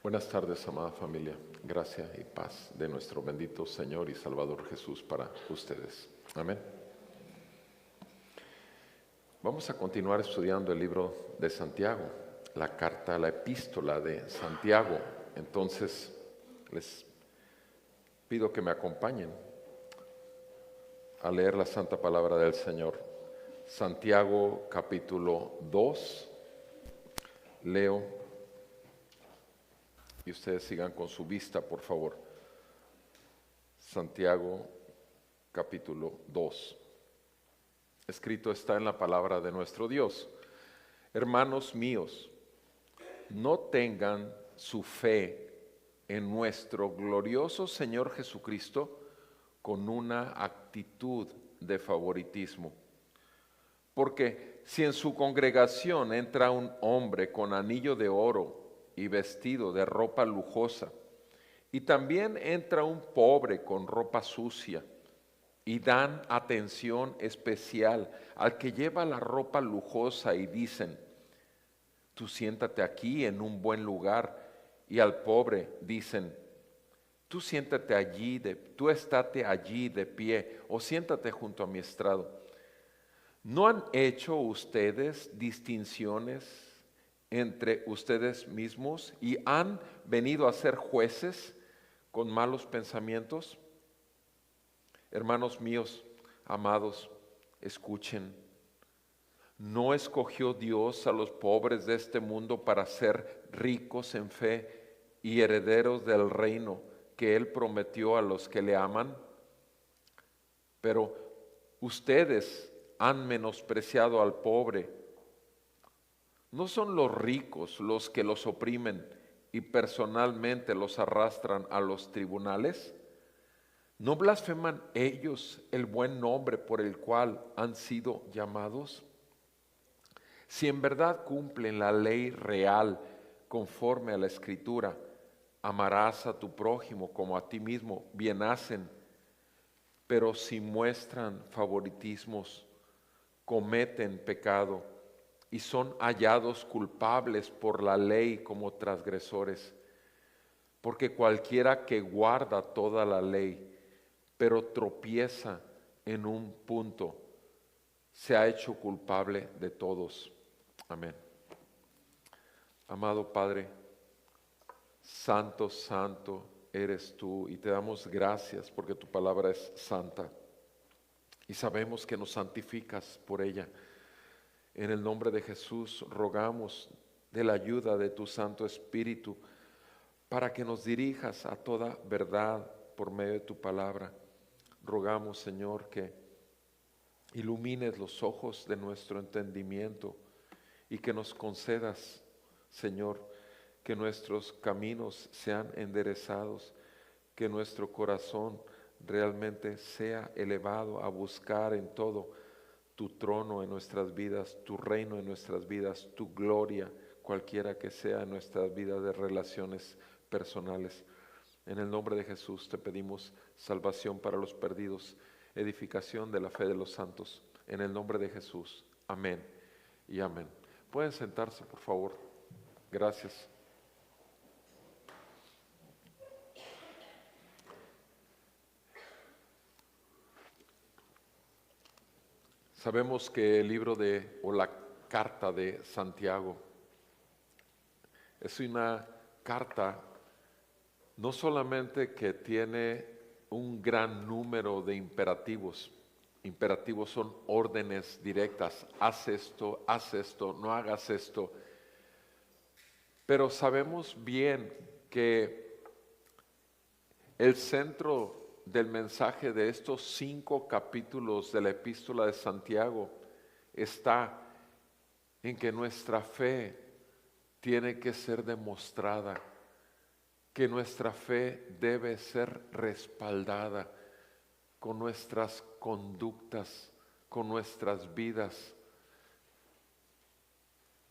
Buenas tardes, amada familia. Gracia y paz de nuestro bendito Señor y Salvador Jesús para ustedes. Amén. Vamos a continuar estudiando el libro de Santiago, la carta, la epístola de Santiago. Entonces, les pido que me acompañen a leer la santa palabra del Señor. Santiago capítulo 2, leo y ustedes sigan con su vista, por favor. Santiago capítulo 2. Escrito está en la palabra de nuestro Dios: hermanos míos, no tengan su fe en nuestro glorioso Señor Jesucristo con una actitud de favoritismo. Porque si en su congregación entra un hombre con anillo de oro y vestido de ropa lujosa, y también entra un pobre con ropa sucia, y dan atención especial al que lleva la ropa lujosa y dicen: tú siéntate aquí en un buen lugar, y al pobre dicen: tú estate allí de pie, o siéntate junto a mi estrado. ¿No han hecho ustedes distinciones entre ustedes mismos y han venido a ser jueces con malos pensamientos? Hermanos míos, amados, escuchen. ¿No escogió Dios a los pobres de este mundo para ser ricos en fe y herederos del reino que Él prometió a los que le aman? Pero ustedes han menospreciado al pobre. ¿No son los ricos los que los oprimen y personalmente los arrastran a los tribunales? ¿No blasfeman ellos el buen nombre por el cual han sido llamados? Si en verdad cumplen la ley real conforme a la Escritura, amarás a tu prójimo como a ti mismo, bien hacen. Pero si muestran favoritismos, cometen pecado y son hallados culpables por la ley como transgresores. Porque cualquiera que guarda toda la ley, pero tropieza en un punto, se ha hecho culpable de todos. Amén. Amado Padre, santo, santo eres tú, y te damos gracias porque tu palabra es santa y sabemos que nos santificas por ella. En el nombre de Jesús rogamos de la ayuda de tu Santo Espíritu para que nos dirijas a toda verdad por medio de tu palabra. Rogamos, Señor, que ilumines los ojos de nuestro entendimiento y que nos concedas, Señor, que nuestros caminos sean enderezados, que nuestro corazón realmente sea elevado a buscar en todo tu trono en nuestras vidas, tu reino en nuestras vidas, tu gloria, cualquiera que sea en nuestras vidas de relaciones personales. En el nombre de Jesús te pedimos salvación para los perdidos, edificación de la fe de los santos. En el nombre de Jesús. Amén y amén. Pueden sentarse, por favor. Gracias. Sabemos que el libro o la carta de Santiago es una carta no solamente que tiene un gran número de imperativos. Imperativos son órdenes directas: haz esto, no hagas esto. Pero sabemos bien que el centro del mensaje de estos 5 capítulos de la epístola de Santiago está en que nuestra fe tiene que ser demostrada, que nuestra fe debe ser respaldada con nuestras conductas, con nuestras vidas.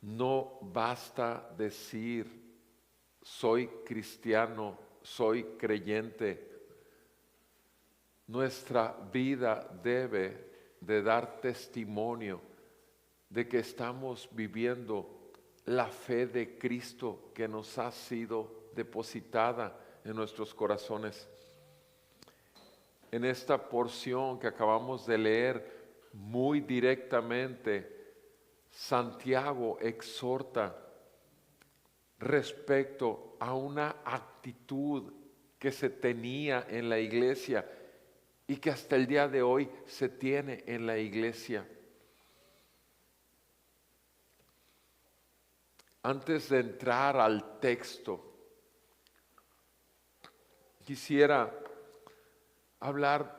No basta decir soy cristiano, soy creyente. Nuestra vida debe de dar testimonio de que estamos viviendo la fe de Cristo que nos ha sido depositada en nuestros corazones. En esta porción que acabamos de leer, muy directamente, Santiago exhorta respecto a una actitud que se tenía en la iglesia y que hasta el día de hoy se tiene en la iglesia. Antes de entrar al texto, quisiera hablar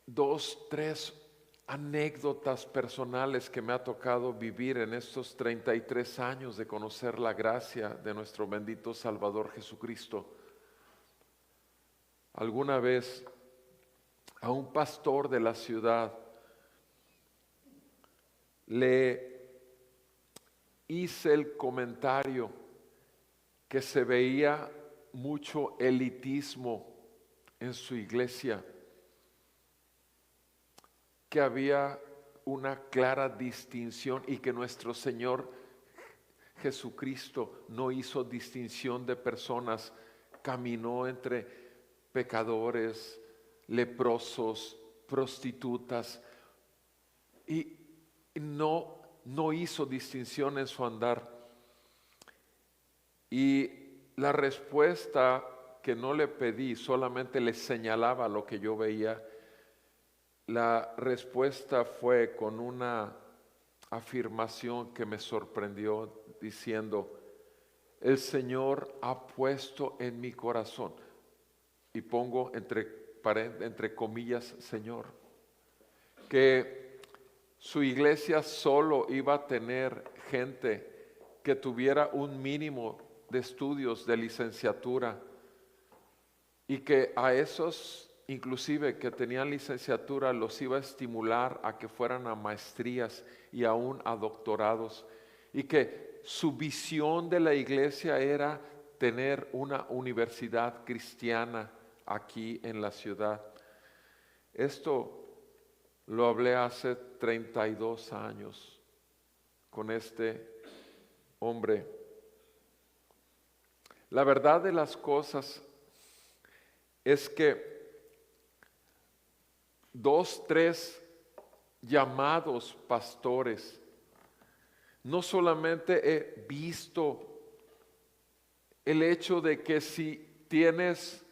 2, 3 anécdotas personales que me ha tocado vivir en estos 33 años de conocer la gracia de nuestro bendito Salvador Jesucristo. Alguna vez a un pastor de la ciudad le hice el comentario que se veía mucho elitismo en su iglesia, que había una clara distinción y que nuestro Señor Jesucristo no hizo distinción de personas, caminó entre pecadores, leprosos, prostitutas y no hizo distinción en su andar. Y la respuesta que no le pedí, solamente le señalaba lo que yo veía. La respuesta fue con una afirmación que me sorprendió, diciendo: el Señor ha puesto en mi corazón, y pongo entre comillas Señor, que su iglesia solo iba a tener gente que tuviera un mínimo de estudios de licenciatura, y que a esos inclusive que tenían licenciatura los iba a estimular a que fueran a maestrías y aún a doctorados, y que su visión de la iglesia era tener una universidad cristiana aquí en la ciudad. Esto lo hablé hace 32 años con este hombre. La verdad de las cosas es que 2, 3 llamados pastores, no solamente he visto el hecho de que si tienes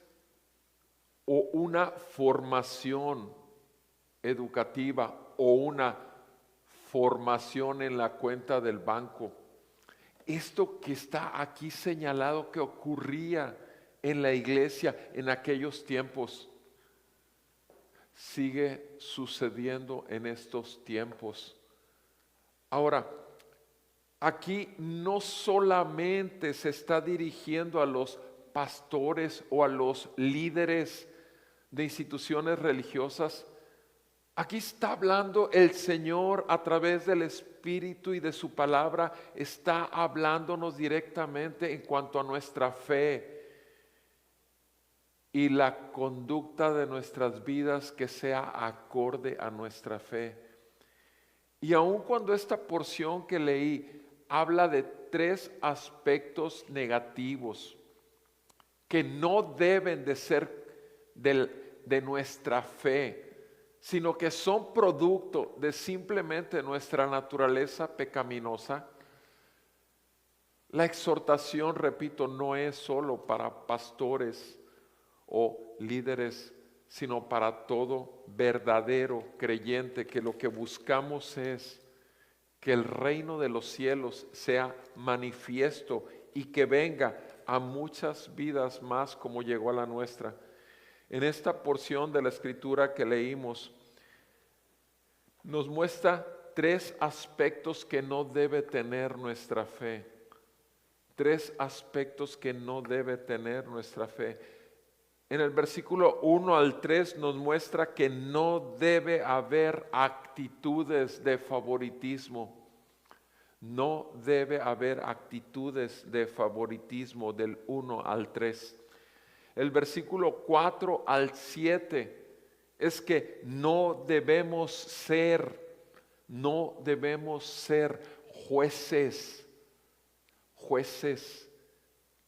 una formación educativa o una formación en la cuenta del banco, esto que está aquí señalado que ocurría en la iglesia en aquellos tiempos, sigue sucediendo en estos tiempos. Ahora, aquí no solamente se está dirigiendo a los pastores o a los líderes de instituciones religiosas. Aquí está hablando el Señor a través del Espíritu y de su palabra, está hablándonos directamente en cuanto a nuestra fe y la conducta de nuestras vidas que sea acorde a nuestra fe. Y aun cuando esta porción que leí habla de 3 aspectos negativos que no deben de ser de nuestra fe, sino que son producto de simplemente nuestra naturaleza pecaminosa, la exhortación, repito, no es solo para pastores o líderes, sino para todo verdadero creyente, que lo que buscamos es que el reino de los cielos sea manifiesto y que venga a muchas vidas más como llegó a la nuestra. En esta porción de la escritura que leímos, nos muestra 3 aspectos que no debe tener nuestra fe. 3 aspectos que no debe tener nuestra fe. En el versículo 1 al 3 nos muestra que no debe haber actitudes de favoritismo. No debe haber actitudes de favoritismo del 1 al 3. El versículo 4 al 7 es que no debemos ser jueces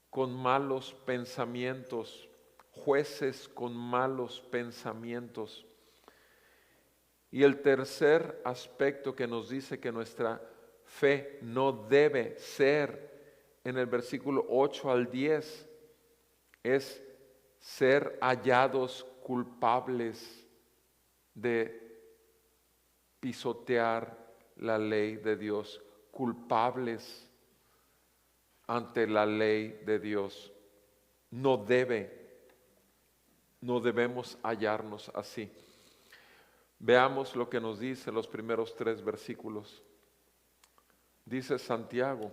con malos pensamientos, jueces con malos pensamientos. Y el tercer aspecto que nos dice que nuestra fe no debe ser, en el versículo 8 al 10, es ser hallados culpables de pisotear la ley de Dios, culpables ante la ley de Dios. No debemos hallarnos así. Veamos lo que nos dice los primeros 3 versículos. Dice Santiago: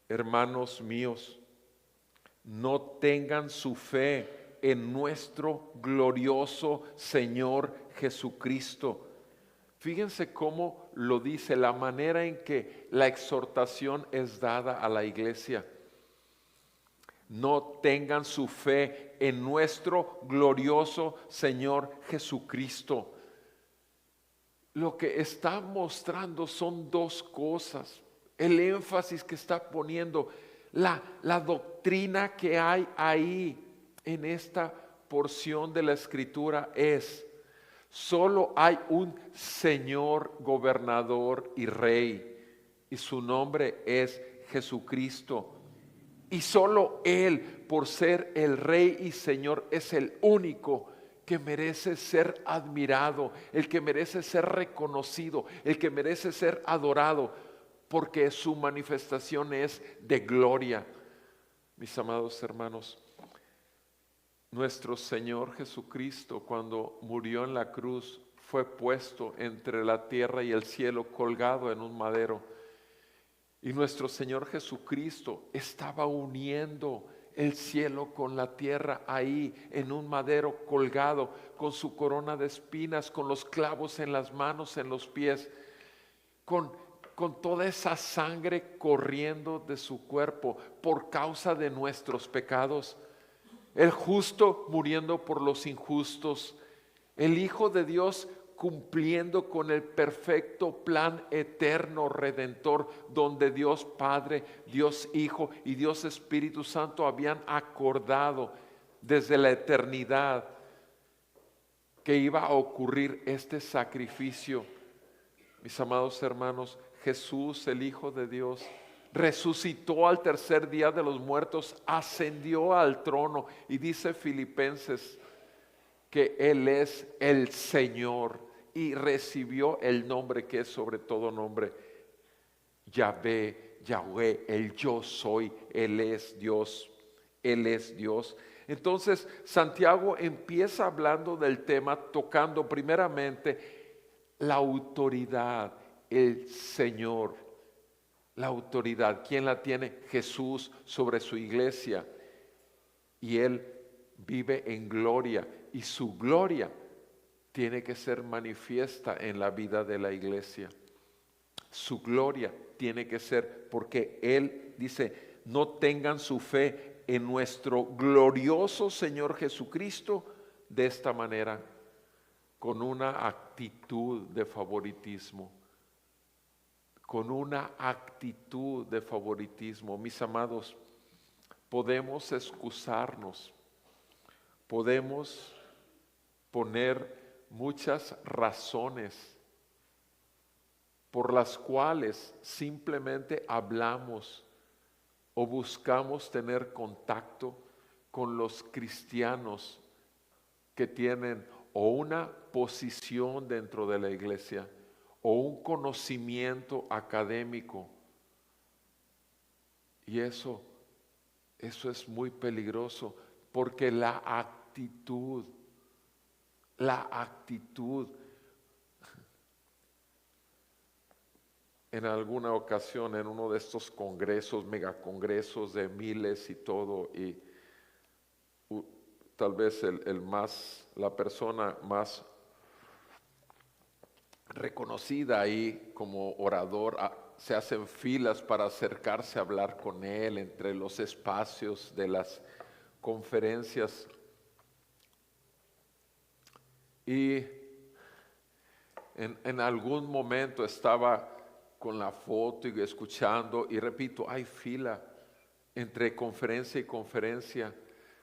hermanos míos, no tengan su fe en nuestro glorioso Señor Jesucristo. Fíjense cómo lo dice, la manera en que la exhortación es dada a la iglesia. No tengan su fe en nuestro glorioso Señor Jesucristo. Lo que está mostrando son 2 cosas. El énfasis que está poniendo, la doctrina que hay ahí en esta porción de la Escritura es: solo hay un Señor, gobernador y Rey, y su nombre es Jesucristo. Y solo Él, por ser el Rey y Señor, es el único que merece ser admirado, el que merece ser reconocido, el que merece ser adorado, porque su manifestación es de gloria. Mis amados hermanos, nuestro Señor Jesucristo, cuando murió en la cruz, fue puesto entre la tierra y el cielo, colgado en un madero. Y nuestro Señor Jesucristo estaba uniendo el cielo con la tierra ahí en un madero colgado, con su corona de espinas, con los clavos en las manos, en los pies, con toda esa sangre corriendo de su cuerpo por causa de nuestros pecados. El justo muriendo por los injustos, el Hijo de Dios cumpliendo con el perfecto plan eterno redentor, donde Dios Padre, Dios Hijo y Dios Espíritu Santo habían acordado desde la eternidad que iba a ocurrir este sacrificio. Mis amados hermanos, Jesús, el Hijo de Dios, resucitó al tercer día de los muertos, ascendió al trono, y dice Filipenses que Él es el Señor y recibió el nombre que es sobre todo nombre. Yahweh, el yo soy, Él es Dios, Él es Dios. Entonces Santiago empieza hablando del tema, tocando primeramente la autoridad, el Señor. La autoridad, ¿quién la tiene? Jesús sobre su iglesia. Y Él vive en gloria, y su gloria tiene que ser manifiesta en la vida de la iglesia. Su gloria tiene que ser, porque Él dice: no tengan su fe en nuestro glorioso Señor Jesucristo de esta manera, con una actitud de favoritismo. Con una actitud de favoritismo. Mis amados, podemos excusarnos, podemos poner muchas razones por las cuales simplemente hablamos o buscamos tener contacto con los cristianos que tienen o una posición dentro de la iglesia o un conocimiento académico. Y eso es muy peligroso, porque la actitud, en alguna ocasión en uno de estos congresos, megacongresos de miles y todo, y tal vez la persona más reconocida ahí como orador, se hacen filas para acercarse a hablar con él entre los espacios de las conferencias. Y en algún momento estaba con la foto y escuchando, y repito, hay fila entre conferencia y conferencia.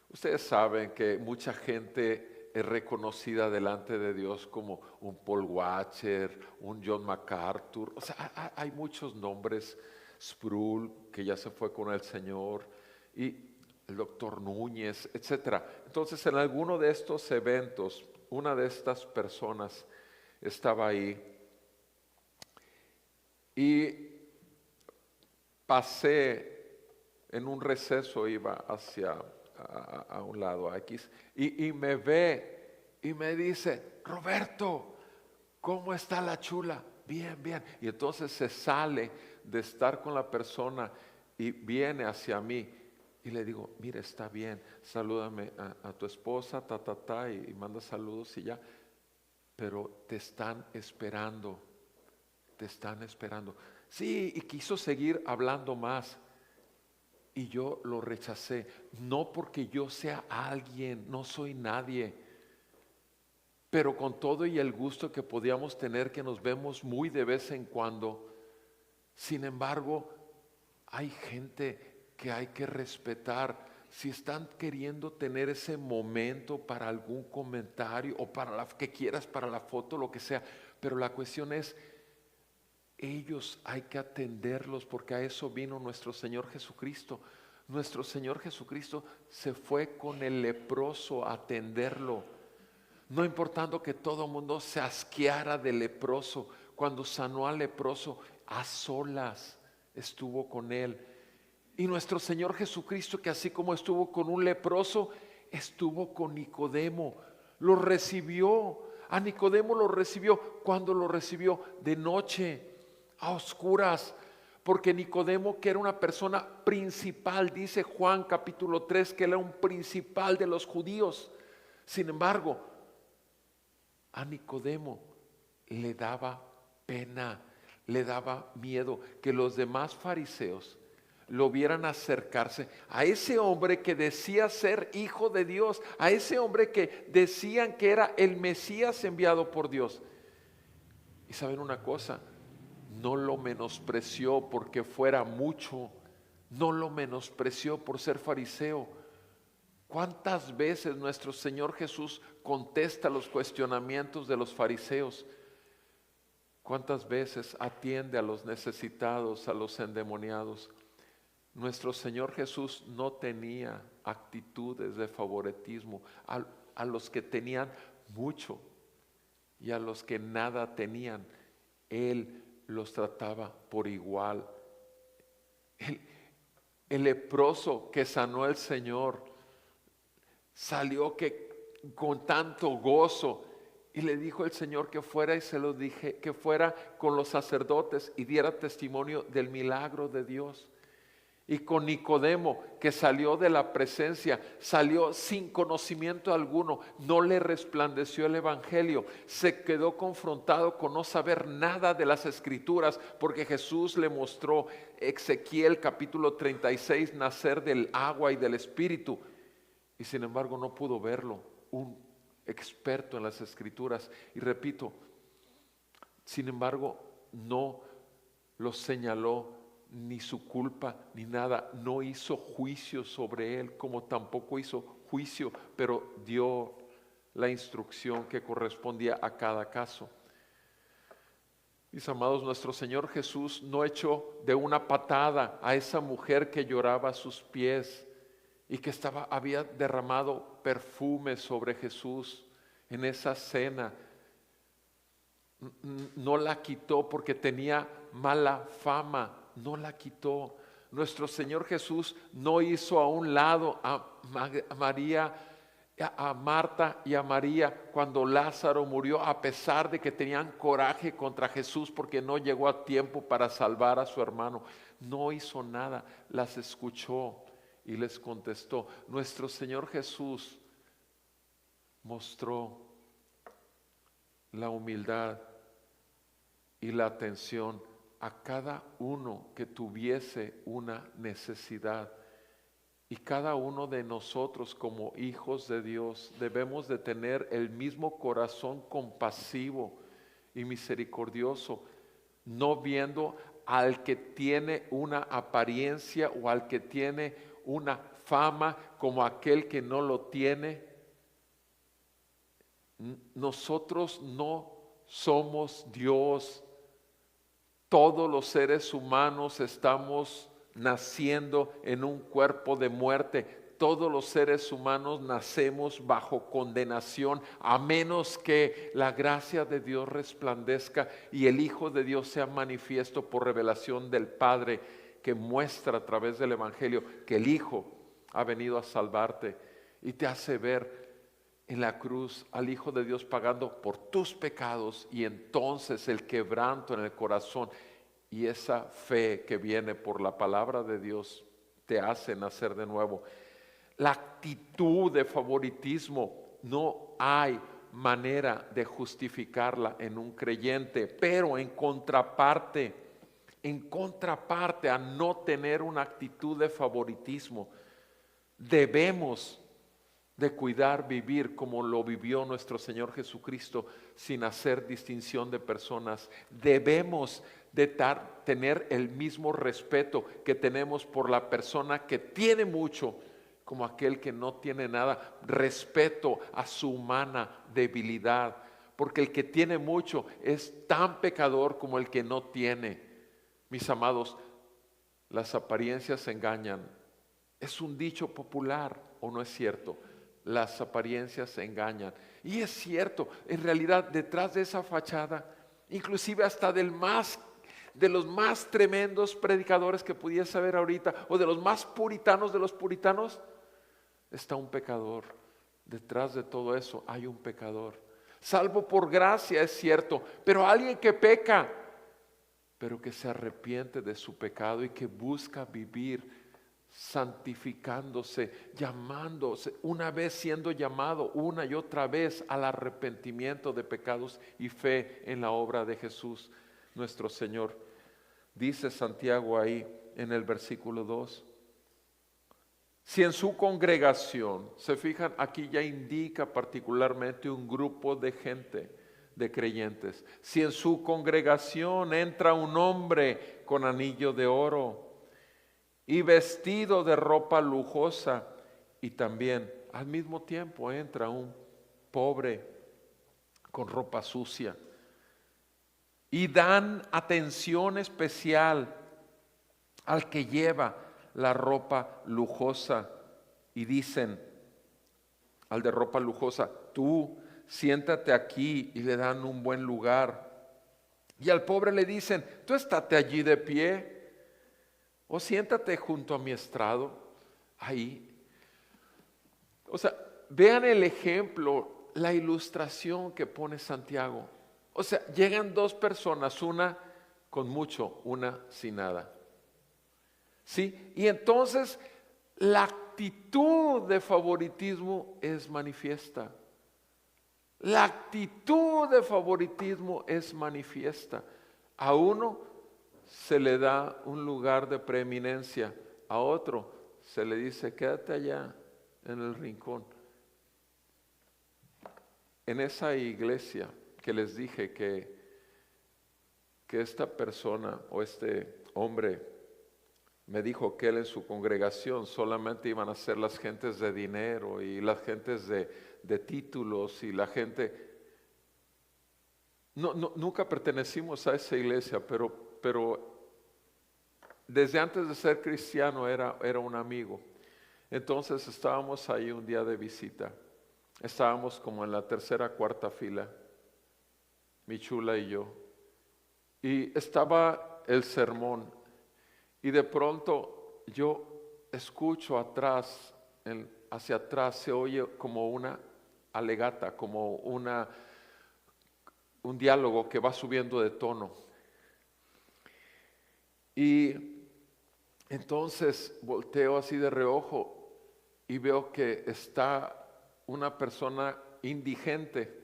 Ustedes saben que mucha gente es reconocida delante de Dios como un Paul Washer, un John MacArthur. O sea, hay muchos nombres. Sproul, que ya se fue con el Señor, y el doctor Núñez, etcétera. Entonces, en alguno de estos eventos, una de estas personas estaba ahí y pasé en un receso, iba hacia a un lado a X, y me ve y me dice: Roberto, ¿cómo está la chula? Bien, bien. Y entonces se sale de estar con la persona y viene hacia mí. Y le digo: mire, está bien, salúdame a tu esposa, y manda saludos y ya. Pero te están esperando, te están esperando. Sí, y quiso seguir hablando más. Y yo lo rechacé, no porque yo sea alguien, no soy nadie, pero con todo y el gusto que podíamos tener, que nos vemos muy de vez en cuando. Sin embargo, hay gente que hay que respetar. Si están queriendo tener ese momento para algún comentario o para la que quieras, para la foto, lo que sea, pero la cuestión es, ellos hay que atenderlos, porque a eso vino nuestro Señor Jesucristo. Nuestro Señor Jesucristo se fue con el leproso a atenderlo, no importando que todo el mundo se asqueara del leproso. Cuando sanó al leproso, a solas estuvo con él. Y nuestro Señor Jesucristo, que así como estuvo con un leproso, estuvo con Nicodemo, lo recibió. A Nicodemo lo recibió. ¿Cuándo lo recibió? De noche, a oscuras, porque Nicodemo, que era una persona principal, dice Juan capítulo 3, que era un principal de los judíos. Sin embargo, a Nicodemo le daba pena, le daba miedo que los demás fariseos lo vieran acercarse a ese hombre que decía ser hijo de Dios, a ese hombre que decían que era el Mesías enviado por Dios. Y saben una cosa, no lo menospreció porque fuera mucho, no lo menospreció por ser fariseo. ¿Cuántas veces nuestro Señor Jesús contesta los cuestionamientos de los fariseos? ¿Cuántas veces atiende a los necesitados, a los endemoniados? Nuestro Señor Jesús no tenía actitudes de favoritismo a los que tenían mucho y a los que nada tenían. Él los trataba por igual. El leproso que sanó el Señor salió con tanto gozo, y le dijo el Señor que fuera, y se lo dije, que fuera con los sacerdotes y diera testimonio del milagro de Dios. Y con Nicodemo, que salió de la presencia, salió sin conocimiento alguno, no le resplandeció el evangelio, se quedó confrontado con no saber nada de las escrituras, porque Jesús le mostró Ezequiel capítulo 36, nacer del agua y del espíritu. Y sin embargo no pudo verlo, un experto en las escrituras. Y repito, sin embargo no lo señaló, ni su culpa, ni nada. No hizo juicio sobre él, como tampoco hizo juicio, pero dio la instrucción que correspondía a cada caso. Mis amados, nuestro Señor Jesús no echó de una patada a esa mujer que lloraba a sus pies y que había derramado perfume sobre Jesús en esa cena. No la quitó porque tenía mala fama, no la quitó. Nuestro Señor Jesús no hizo a un lado a María, a Marta y a María cuando Lázaro murió, a pesar de que tenían coraje contra Jesús porque no llegó a tiempo para salvar a su hermano. No hizo nada, las escuchó y les contestó. Nuestro Señor Jesús mostró la humildad y la atención a cada uno que tuviese una necesidad. Y cada uno de nosotros como hijos de Dios debemos de tener el mismo corazón compasivo y misericordioso, no viendo al que tiene una apariencia o al que tiene una fama como aquel que no lo tiene. Nosotros no somos Dios. Todos los seres humanos estamos naciendo en un cuerpo de muerte. Todos los seres humanos nacemos bajo condenación, a menos que la gracia de Dios resplandezca y el Hijo de Dios sea manifiesto por revelación del Padre, que muestra a través del Evangelio que el Hijo ha venido a salvarte y te hace ver en la cruz al Hijo de Dios pagando por tus pecados, y entonces el quebranto en el corazón y esa fe que viene por la palabra de Dios te hace nacer de nuevo. La actitud de favoritismo no hay manera de justificarla en un creyente, pero en contraparte a no tener una actitud de favoritismo, debemos de cuidar vivir como lo vivió nuestro Señor Jesucristo, sin hacer distinción de personas. Debemos de tener el mismo respeto que tenemos por la persona que tiene mucho, como aquel que no tiene nada. Respeto a su humana debilidad, porque el que tiene mucho es tan pecador como el que no tiene. Mis amados, las apariencias engañan. Es un dicho popular, ¿o no es cierto? Las apariencias engañan. Y es cierto, en realidad detrás de esa fachada, inclusive hasta de los más tremendos predicadores que pudiese haber ahorita, o de los más puritanos de los puritanos, está un pecador. Detrás de todo eso hay un pecador. Salvo por gracia, es cierto, pero alguien que peca, pero que se arrepiente de su pecado y que busca vivir santificándose, llamándose, una vez siendo llamado una y otra vez al arrepentimiento de pecados y fe en la obra de Jesús nuestro Señor. Dice Santiago ahí en el versículo 2, si en su congregación, se fijan, aquí ya indica particularmente un grupo de gente, de creyentes. Si en su congregación entra un hombre con anillo de oro y vestido de ropa lujosa, y también al mismo tiempo entra un pobre con ropa sucia, y dan atención especial al que lleva la ropa lujosa, y dicen al de ropa lujosa, tú siéntate aquí, y le dan un buen lugar, y al pobre le dicen, tú estate allí de pie, o siéntate junto a mi estrado, ahí. O sea, vean el ejemplo, la ilustración que pone Santiago. O sea, llegan dos personas, una con mucho, una sin nada. ¿Sí? Y entonces la actitud de favoritismo es manifiesta. La actitud de favoritismo es manifiesta. A uno se le da un lugar de preeminencia, a otro se le dice quédate allá en el rincón. En esa iglesia que les dije que esta persona o este hombre me dijo que él en su congregación solamente iban a ser las gentes de dinero y las gentes de títulos, y la gente nunca pertenecimos a esa iglesia, pero desde antes de ser cristiano era un amigo. Entonces estábamos ahí un día de visita. Estábamos como en la tercera, cuarta fila, mi chula y yo. Y estaba el sermón. Y de pronto yo escucho atrás, hacia atrás se oye como una alegata, como un diálogo que va subiendo de tono. Y entonces volteo así de reojo y veo que está una persona indigente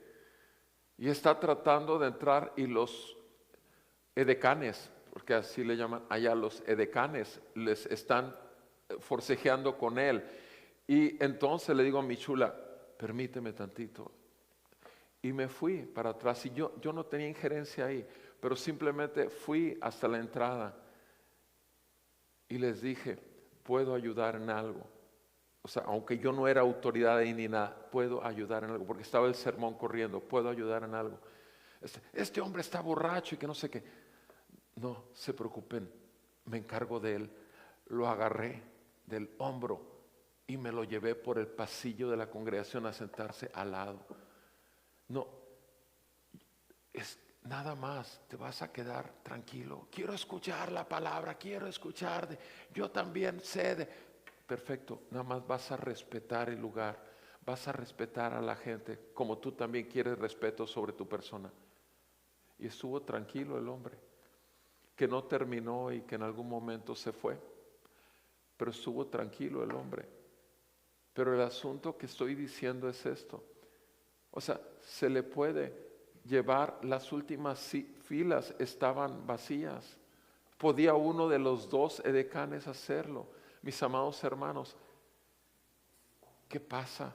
y está tratando de entrar, y los edecanes, porque así le llaman allá, los edecanes les están forcejeando con él. Y entonces le digo a mi chula, permíteme tantito. Y me fui para atrás, y yo no tenía injerencia ahí, pero simplemente fui hasta la entrada y les dije, ¿puedo ayudar en algo? O sea, aunque yo no era autoridad ahí ni nada, ¿puedo ayudar en algo? Porque estaba el sermón corriendo, ¿puedo ayudar en algo? Este hombre está borracho y que no sé qué. No se preocupen, me encargo de él. Lo agarré del hombro y me lo llevé por el pasillo de la congregación a sentarse al lado. No, es nada más, te vas a quedar tranquilo. Quiero escuchar la palabra, quiero escuchar. Yo también sé. Perfecto, nada más vas a respetar el lugar, vas a respetar a la gente, como tú también quieres respeto sobre tu persona. Y estuvo tranquilo el hombre, que no terminó y que en algún momento se fue, pero estuvo tranquilo el hombre. Pero el asunto que estoy diciendo es esto, o sea, se le puede llevar, las últimas filas estaban vacías, podía uno de los dos edecanes hacerlo. Mis amados hermanos, ¿qué pasa?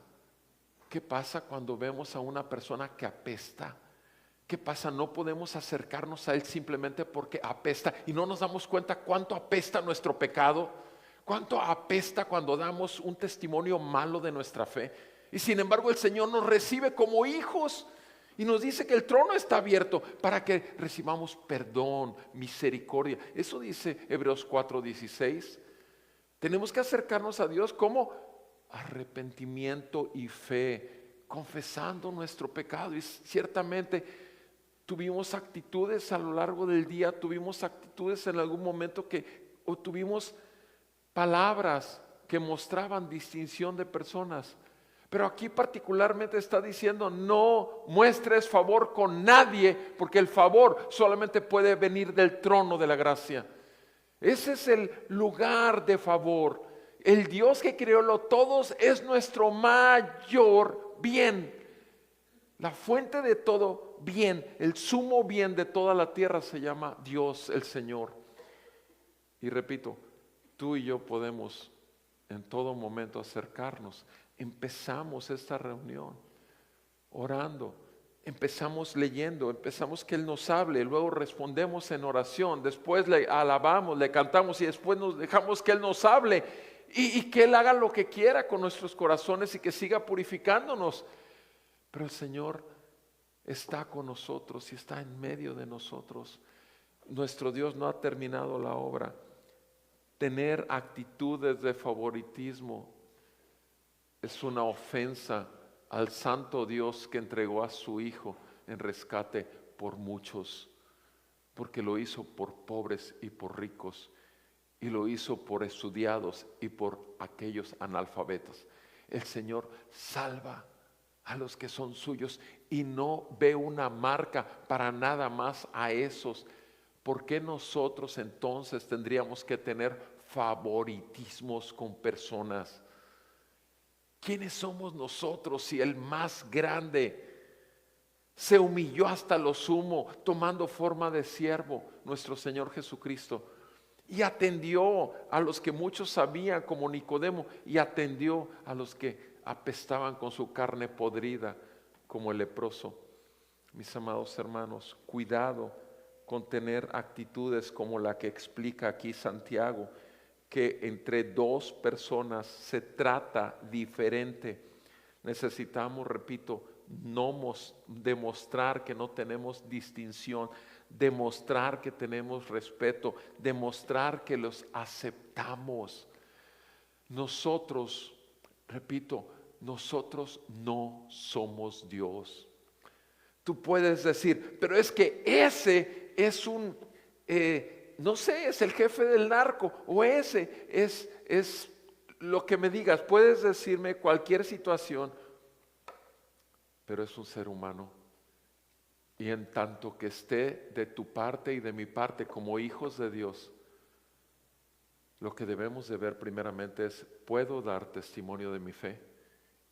¿Qué pasa cuando vemos a una persona que apesta? ¿Qué pasa? No podemos acercarnos a él simplemente porque apesta y no nos damos cuenta cuánto apesta nuestro pecado, cuánto apesta cuando damos un testimonio malo de nuestra fe. Y sin embargo el Señor nos recibe como hijos y nos dice que el trono está abierto para que recibamos perdón, misericordia. Eso dice Hebreos 4:16. Tenemos que acercarnos a Dios como arrepentimiento y fe, confesando nuestro pecado. Y ciertamente tuvimos actitudes a lo largo del día, tuvimos actitudes en algún momento o tuvimos palabras que mostraban distinción de personas. Pero aquí particularmente está diciendo, no muestres favor con nadie, porque el favor solamente puede venir del trono de la gracia. Ese es el lugar de favor. El Dios que creó todos es nuestro mayor bien. La fuente de todo bien, el sumo bien de toda la tierra se llama Dios el Señor. Y repito, tú y yo podemos en todo momento acercarnos. Empezamos esta reunión orando. Empezamos leyendo, empezamos que Él nos hable, luego respondemos en oración, después le alabamos, le cantamos y después nos dejamos que Él nos hable y que Él haga lo que quiera con nuestros corazones y que siga purificándonos. Pero el Señor está con nosotros y está en medio de nosotros. Nuestro Dios no ha terminado la obra. Tener actitudes de favoritismo es una ofensa al santo Dios que entregó a su Hijo en rescate por muchos, porque lo hizo por pobres y por ricos, y lo hizo por estudiados y por aquellos analfabetos. El Señor salva a los que son suyos y no ve una marca para nada más a esos. ¿Por qué nosotros entonces tendríamos que tener favoritismos con personas? ¿Quiénes somos nosotros si el más grande se humilló hasta lo sumo, tomando forma de siervo, nuestro Señor Jesucristo? Y atendió a los que muchos sabían, como Nicodemo, y atendió a los que apestaban con su carne podrida, como el leproso. Mis amados hermanos, cuidado con tener actitudes como la que explica aquí Santiago, que entre dos personas se trata diferente. Necesitamos, repito, no demostrar que no tenemos distinción, demostrar que tenemos respeto, demostrar que los aceptamos. Nosotros, repito, nosotros no somos Dios. Tú puedes decir, pero es que ese es un... no sé, es el jefe del narco o ese es lo que me digas. Puedes decirme cualquier situación, pero es un ser humano. Y en tanto que esté de tu parte y de mi parte como hijos de Dios, lo que debemos de ver primeramente es, ¿puedo dar testimonio de mi fe?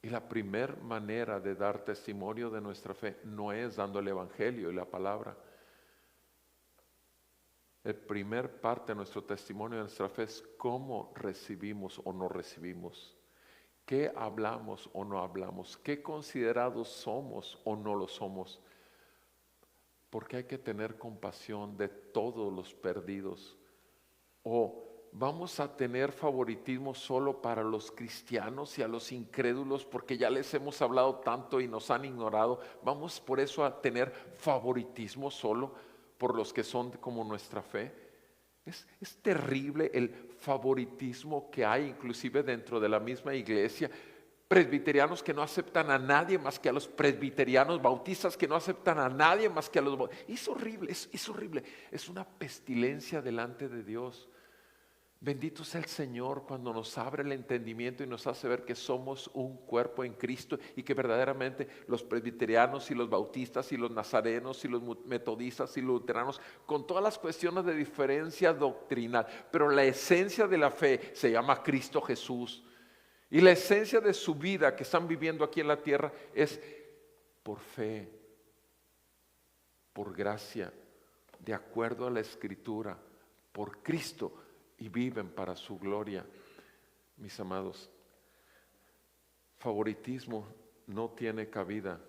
Y la primera manera de dar testimonio de nuestra fe no es dando el evangelio y la palabra. El primer parte de nuestro testimonio de nuestra fe es cómo recibimos o no recibimos, qué hablamos o no hablamos, qué considerados somos o no lo somos. porque hay que tener compasión de todos los perdidos. O vamos a tener favoritismo solo para los cristianos y a los incrédulos porque ya les hemos hablado tanto y nos han ignorado. Vamos por eso a tener favoritismo solo por los que son como nuestra fe. Es terrible el favoritismo que hay inclusive dentro de la misma iglesia. Presbiterianos que no aceptan a nadie más que a los presbiterianos, bautistas que no aceptan a nadie más que a los bautistas. Es horrible, es horrible. Es una pestilencia delante de Dios. Bendito sea el Señor cuando nos abre el entendimiento y nos hace ver que somos un cuerpo en Cristo y que verdaderamente los presbiterianos y los bautistas y los nazarenos y los metodistas y los luteranos, con todas las cuestiones de diferencia doctrinal, pero la esencia de la fe se llama Cristo Jesús. Y la esencia de su vida que están viviendo aquí en la tierra es por fe, por gracia, de acuerdo a la Escritura, por Cristo, y viven para su gloria. Mis amados, favoritismo no tiene cabida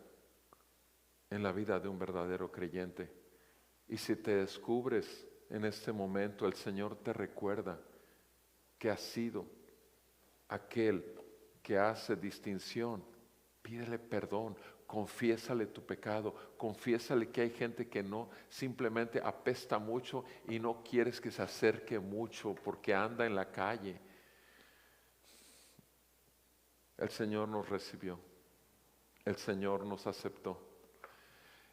en la vida de un verdadero creyente. Y si te descubres en este momento, el Señor te recuerda que has sido aquel que hace distinción. Pídele perdón, confiésale tu pecado, confiésale que hay gente que no, simplemente apesta mucho y no quieres que se acerque mucho porque anda en la calle. El Señor nos recibió, el Señor nos aceptó,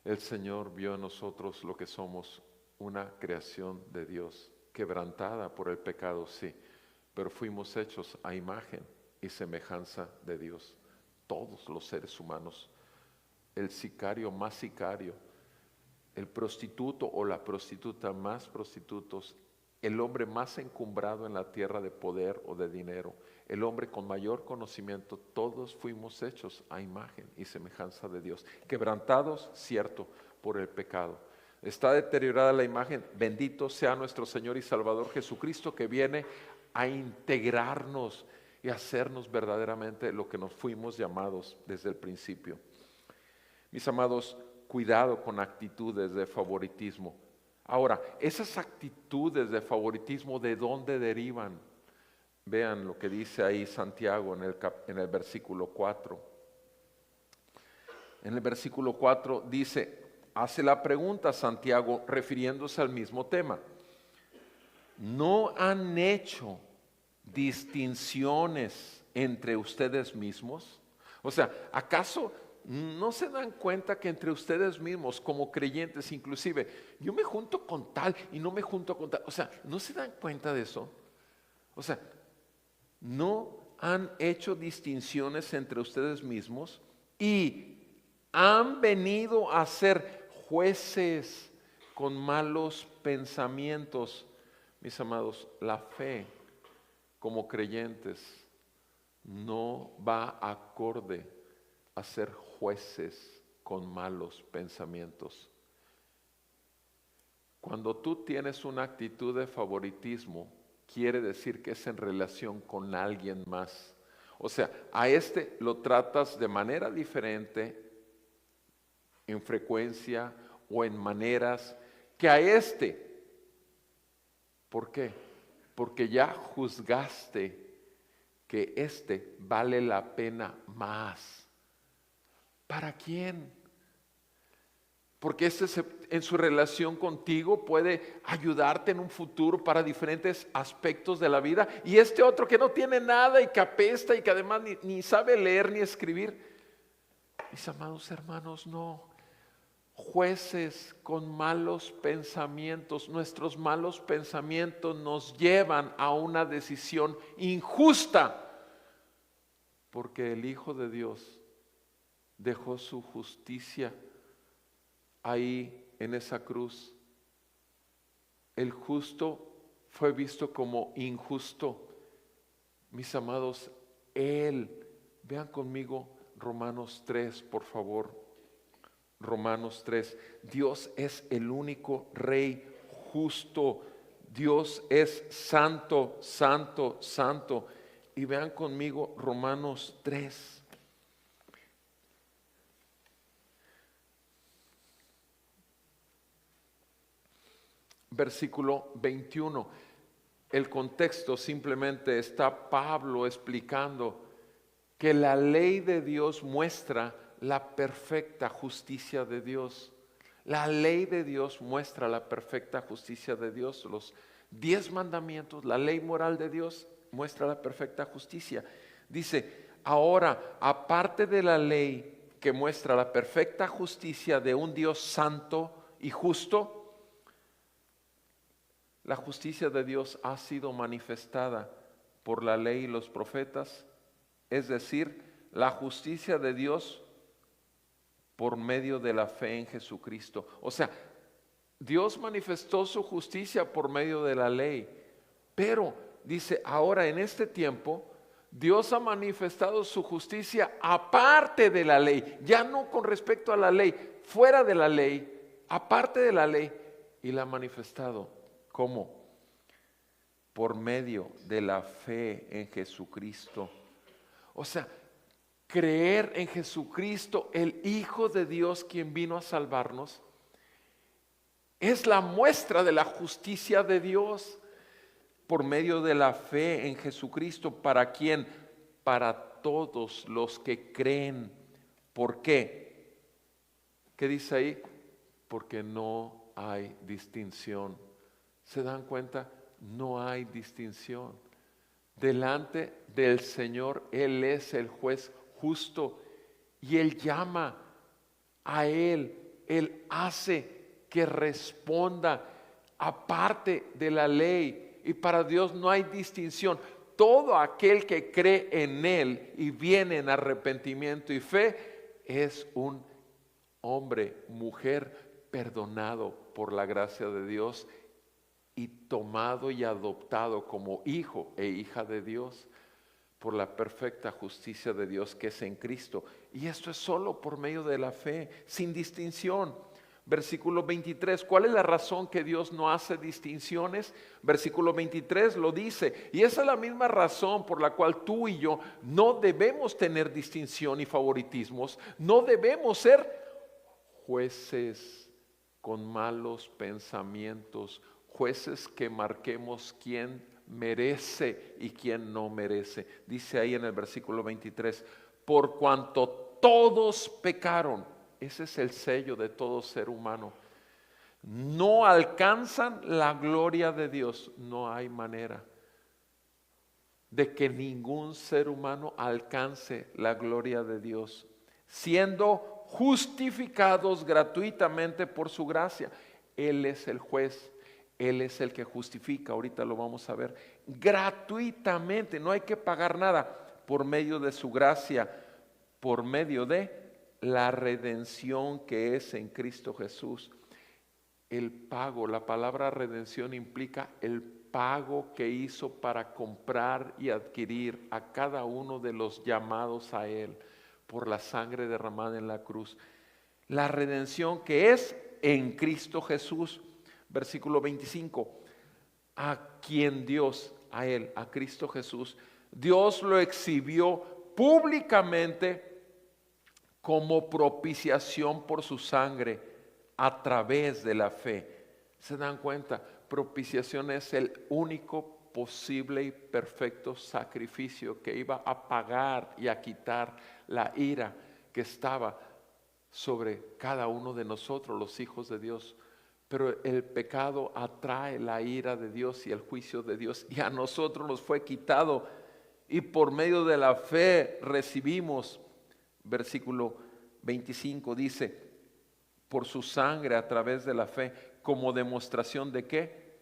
el Señor vio en nosotros lo que somos, una creación de Dios, quebrantada por el pecado, sí, pero fuimos hechos a imagen y semejanza de Dios, todos los seres humanos. El sicario más sicario, el prostituto o la prostituta más prostitutos, el hombre más encumbrado en la tierra de poder o de dinero, el hombre con mayor conocimiento, todos fuimos hechos a imagen y semejanza de Dios. Quebrantados, cierto, por el pecado. Está deteriorada la imagen, bendito sea nuestro Señor y Salvador Jesucristo, que viene a integrarnos y hacernos verdaderamente lo que nos fuimos llamados desde el principio. Mis amados, cuidado con actitudes de favoritismo. Ahora, esas actitudes de favoritismo, ¿de dónde derivan? Vean lo que dice ahí Santiago en el versículo 4. En el versículo 4 dice, hace la pregunta Santiago refiriéndose al mismo tema. ¿No han hecho distinciones entre ustedes mismos? O sea, ¿acaso no se dan cuenta que entre ustedes mismos como creyentes, inclusive, yo me junto con tal y no me junto con tal? O sea, ¿no se dan cuenta de eso? O sea, ¿no han hecho distinciones entre ustedes mismos y han venido a ser jueces con malos pensamientos? Mis amados, la fe como creyentes no va acorde a ser jueces con malos pensamientos. Cuando tú tienes una actitud de favoritismo, quiere decir que es en relación con alguien más. O sea, a este lo tratas de manera diferente, en frecuencia o en maneras, que a este. ¿Por qué? Porque ya juzgaste que este vale la pena más. ¿Para quién? Porque este en su relación contigo puede ayudarte en un futuro para diferentes aspectos de la vida. Y este otro que no tiene nada y que apesta y que además ni sabe leer ni escribir. Mis amados hermanos, no. Jueces con malos pensamientos. Nuestros malos pensamientos nos llevan a una decisión injusta. Porque el Hijo de Dios dejó su justicia ahí en esa cruz. El justo fue visto como injusto. Mis amados, Él, vean conmigo Romanos 3, por favor. Romanos 3. Dios es el único Rey justo. Dios es santo, santo, santo. Y vean conmigo Romanos 3. versículo 21. El contexto simplemente está Pablo explicando que la ley de Dios muestra la perfecta justicia de Dios. La ley de Dios muestra la perfecta justicia de Dios. Los 10 mandamientos, la ley moral de Dios muestra la perfecta justicia. Dice, ahora, aparte de la ley que muestra la perfecta justicia de un Dios santo y justo, la justicia de Dios ha sido manifestada por la ley y los profetas, es decir, la justicia de Dios por medio de la fe en Jesucristo. O sea, Dios manifestó su justicia por medio de la ley, pero dice, ahora en este tiempo, Dios ha manifestado su justicia aparte de la ley, ya no con respecto a la ley, fuera de la ley, aparte de la ley, y la ha manifestado. ¿Cómo? Por medio de la fe en Jesucristo. O sea, creer en Jesucristo, el Hijo de Dios, quien vino a salvarnos, es la muestra de la justicia de Dios por medio de la fe en Jesucristo. ¿Para quién? Para todos los que creen. ¿Por qué? ¿Qué dice ahí? Porque no hay distinción. ¿Se dan cuenta? No hay distinción. Delante del Señor, Él es el juez justo y Él llama a Él hace que responda aparte de la ley, y para Dios no hay distinción. Todo aquel que cree en Él y viene en arrepentimiento y fe es un hombre, mujer perdonado por la gracia de Dios y tomado y adoptado como hijo e hija de Dios por la perfecta justicia de Dios que es en Cristo. Y esto es solo por medio de la fe, sin distinción. Versículo 23, ¿cuál es la razón que Dios no hace distinciones? Versículo 23 lo dice, y esa es la misma razón por la cual tú y yo no debemos tener distinción y favoritismos, no debemos ser jueces con malos pensamientos, jueces que marquemos quién merece y quién no merece. Dice ahí en el versículo 23, por cuanto todos pecaron, ese es el sello de todo ser humano, no alcanzan la gloria de Dios. No hay manera de que ningún ser humano alcance la gloria de Dios, siendo justificados gratuitamente por su gracia. Él es el juez, Él es el que justifica, ahorita lo vamos a ver, gratuitamente, no hay que pagar nada, por medio de su gracia, por medio de la redención que es en Cristo Jesús. El pago, la palabra redención implica el pago que hizo para comprar y adquirir a cada uno de los llamados a Él por la sangre derramada en la cruz. La redención que es en Cristo Jesús. Versículo 25, a quien Dios, a Él, a Cristo Jesús, Dios lo exhibió públicamente como propiciación por su sangre a través de la fe. ¿Se dan cuenta? Propiciación es el único posible y perfecto sacrificio que iba a pagar y a quitar la ira que estaba sobre cada uno de nosotros, los hijos de Dios. Pero el pecado atrae la ira de Dios y el juicio de Dios, y a nosotros nos fue quitado, y por medio de la fe recibimos. Versículo 25 dice, por su sangre a través de la fe, como demostración de ¿qué?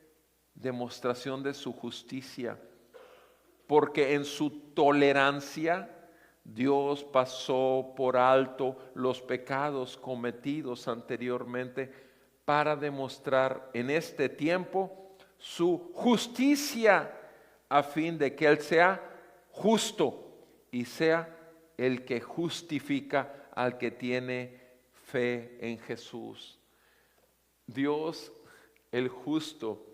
Demostración de su justicia, porque en su tolerancia Dios pasó por alto los pecados cometidos anteriormente para demostrar en este tiempo su justicia, a fin de que Él sea justo y sea el que justifica al que tiene fe en Jesús. Dios, el justo,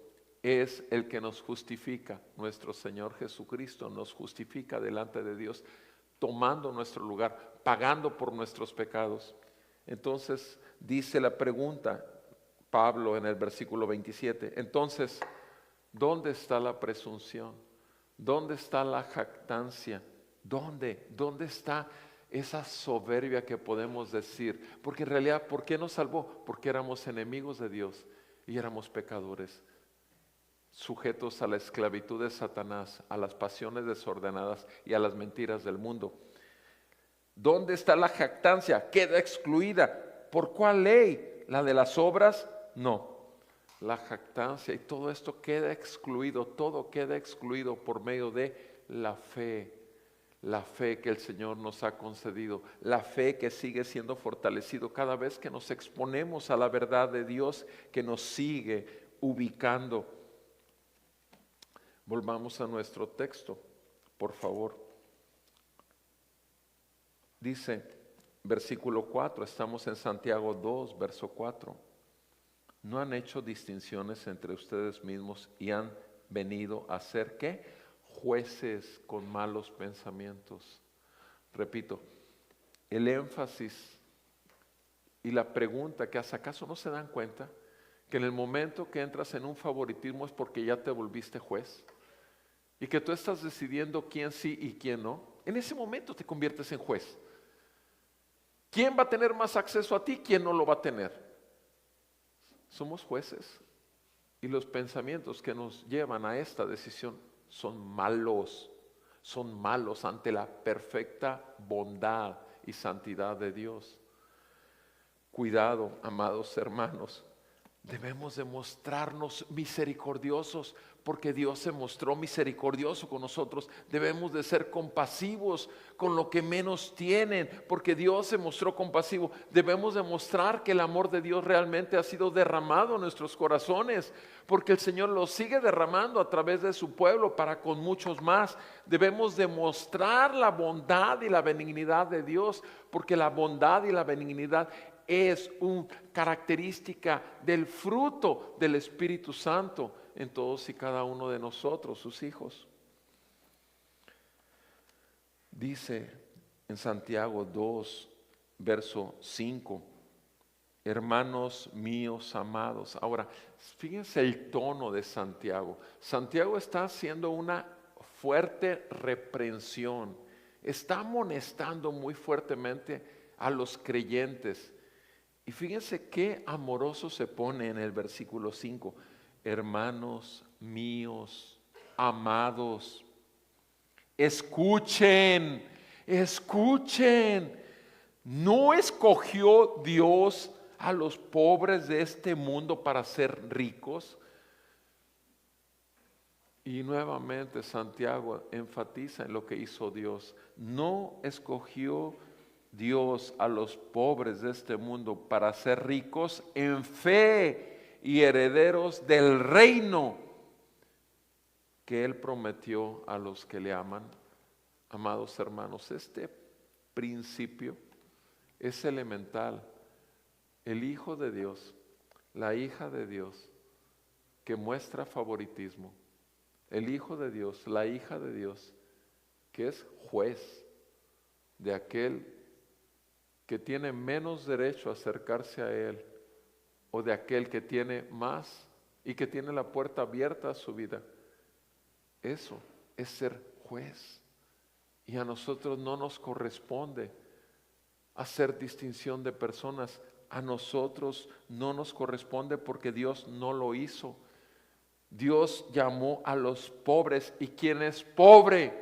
es el que nos justifica. Nuestro Señor Jesucristo nos justifica delante de Dios, tomando nuestro lugar, pagando por nuestros pecados. Entonces dice la pregunta, Pablo en el versículo 27. Entonces, ¿dónde está la presunción? ¿Dónde está la jactancia? ¿Dónde? ¿Dónde está esa soberbia que podemos decir? Porque en realidad, ¿por qué nos salvó? Porque éramos enemigos de Dios y éramos pecadores, sujetos a la esclavitud de Satanás, a las pasiones desordenadas y a las mentiras del mundo. ¿Dónde está la jactancia? Queda excluida. ¿Por cuál ley? ¿La de las obras? No. La jactancia y todo esto queda excluido, todo queda excluido por medio de la fe que el Señor nos ha concedido, la fe que sigue siendo fortalecido cada vez que nos exponemos a la verdad de Dios que nos sigue ubicando. Volvamos a nuestro texto, por favor. Dice, versículo 4, estamos en Santiago 2, verso 4. ¿No han hecho distinciones entre ustedes mismos y han venido a ser qué? Jueces con malos pensamientos? Repito, el énfasis y la pregunta que hace, ¿acaso no se dan cuenta que en el momento que entras en un favoritismo es porque ya te volviste juez? Y que tú estás decidiendo quién sí y quién no. En ese momento te conviertes en juez. ¿Quién va a tener más acceso a ti? ¿Quién no lo va a tener? Somos jueces y los pensamientos que nos llevan a esta decisión son malos ante la perfecta bondad y santidad de Dios. Cuidado, amados hermanos, debemos demostrarnos misericordiosos porque Dios se mostró misericordioso con nosotros. Debemos de ser compasivos con lo que menos tienen porque Dios se mostró compasivo. Debemos demostrar que el amor de Dios realmente ha sido derramado en nuestros corazones porque el Señor lo sigue derramando a través de su pueblo para con muchos más. Debemos demostrar la bondad y la benignidad de Dios porque la bondad y la benignidad es una característica del fruto del Espíritu Santo en todos y cada uno de nosotros, sus hijos. Dice en Santiago 2, verso 5, hermanos míos amados. Ahora, fíjense el tono de Santiago. Santiago está haciendo una fuerte reprensión, está amonestando muy fuertemente a los creyentes. Y fíjense qué amoroso se pone en el versículo 5. Hermanos míos, amados, escuchen. ¿No escogió Dios a los pobres de este mundo para ser ricos? Y nuevamente Santiago enfatiza en lo que hizo Dios. No escogió Dios a los pobres de este mundo para ser ricos en fe y herederos del reino que Él prometió a los que le aman. Amados hermanos, este principio es elemental. El Hijo de Dios, la hija de Dios, que muestra favoritismo. El Hijo de Dios, la hija de Dios, que es juez de aquel que tiene menos derecho a acercarse a Él o de aquel que tiene más y que tiene la puerta abierta a su vida. Eso es ser juez. Y a nosotros no nos corresponde hacer distinción de personas. A nosotros no nos corresponde porque Dios no lo hizo. Dios llamó a los pobres. ¿Y quién es pobre?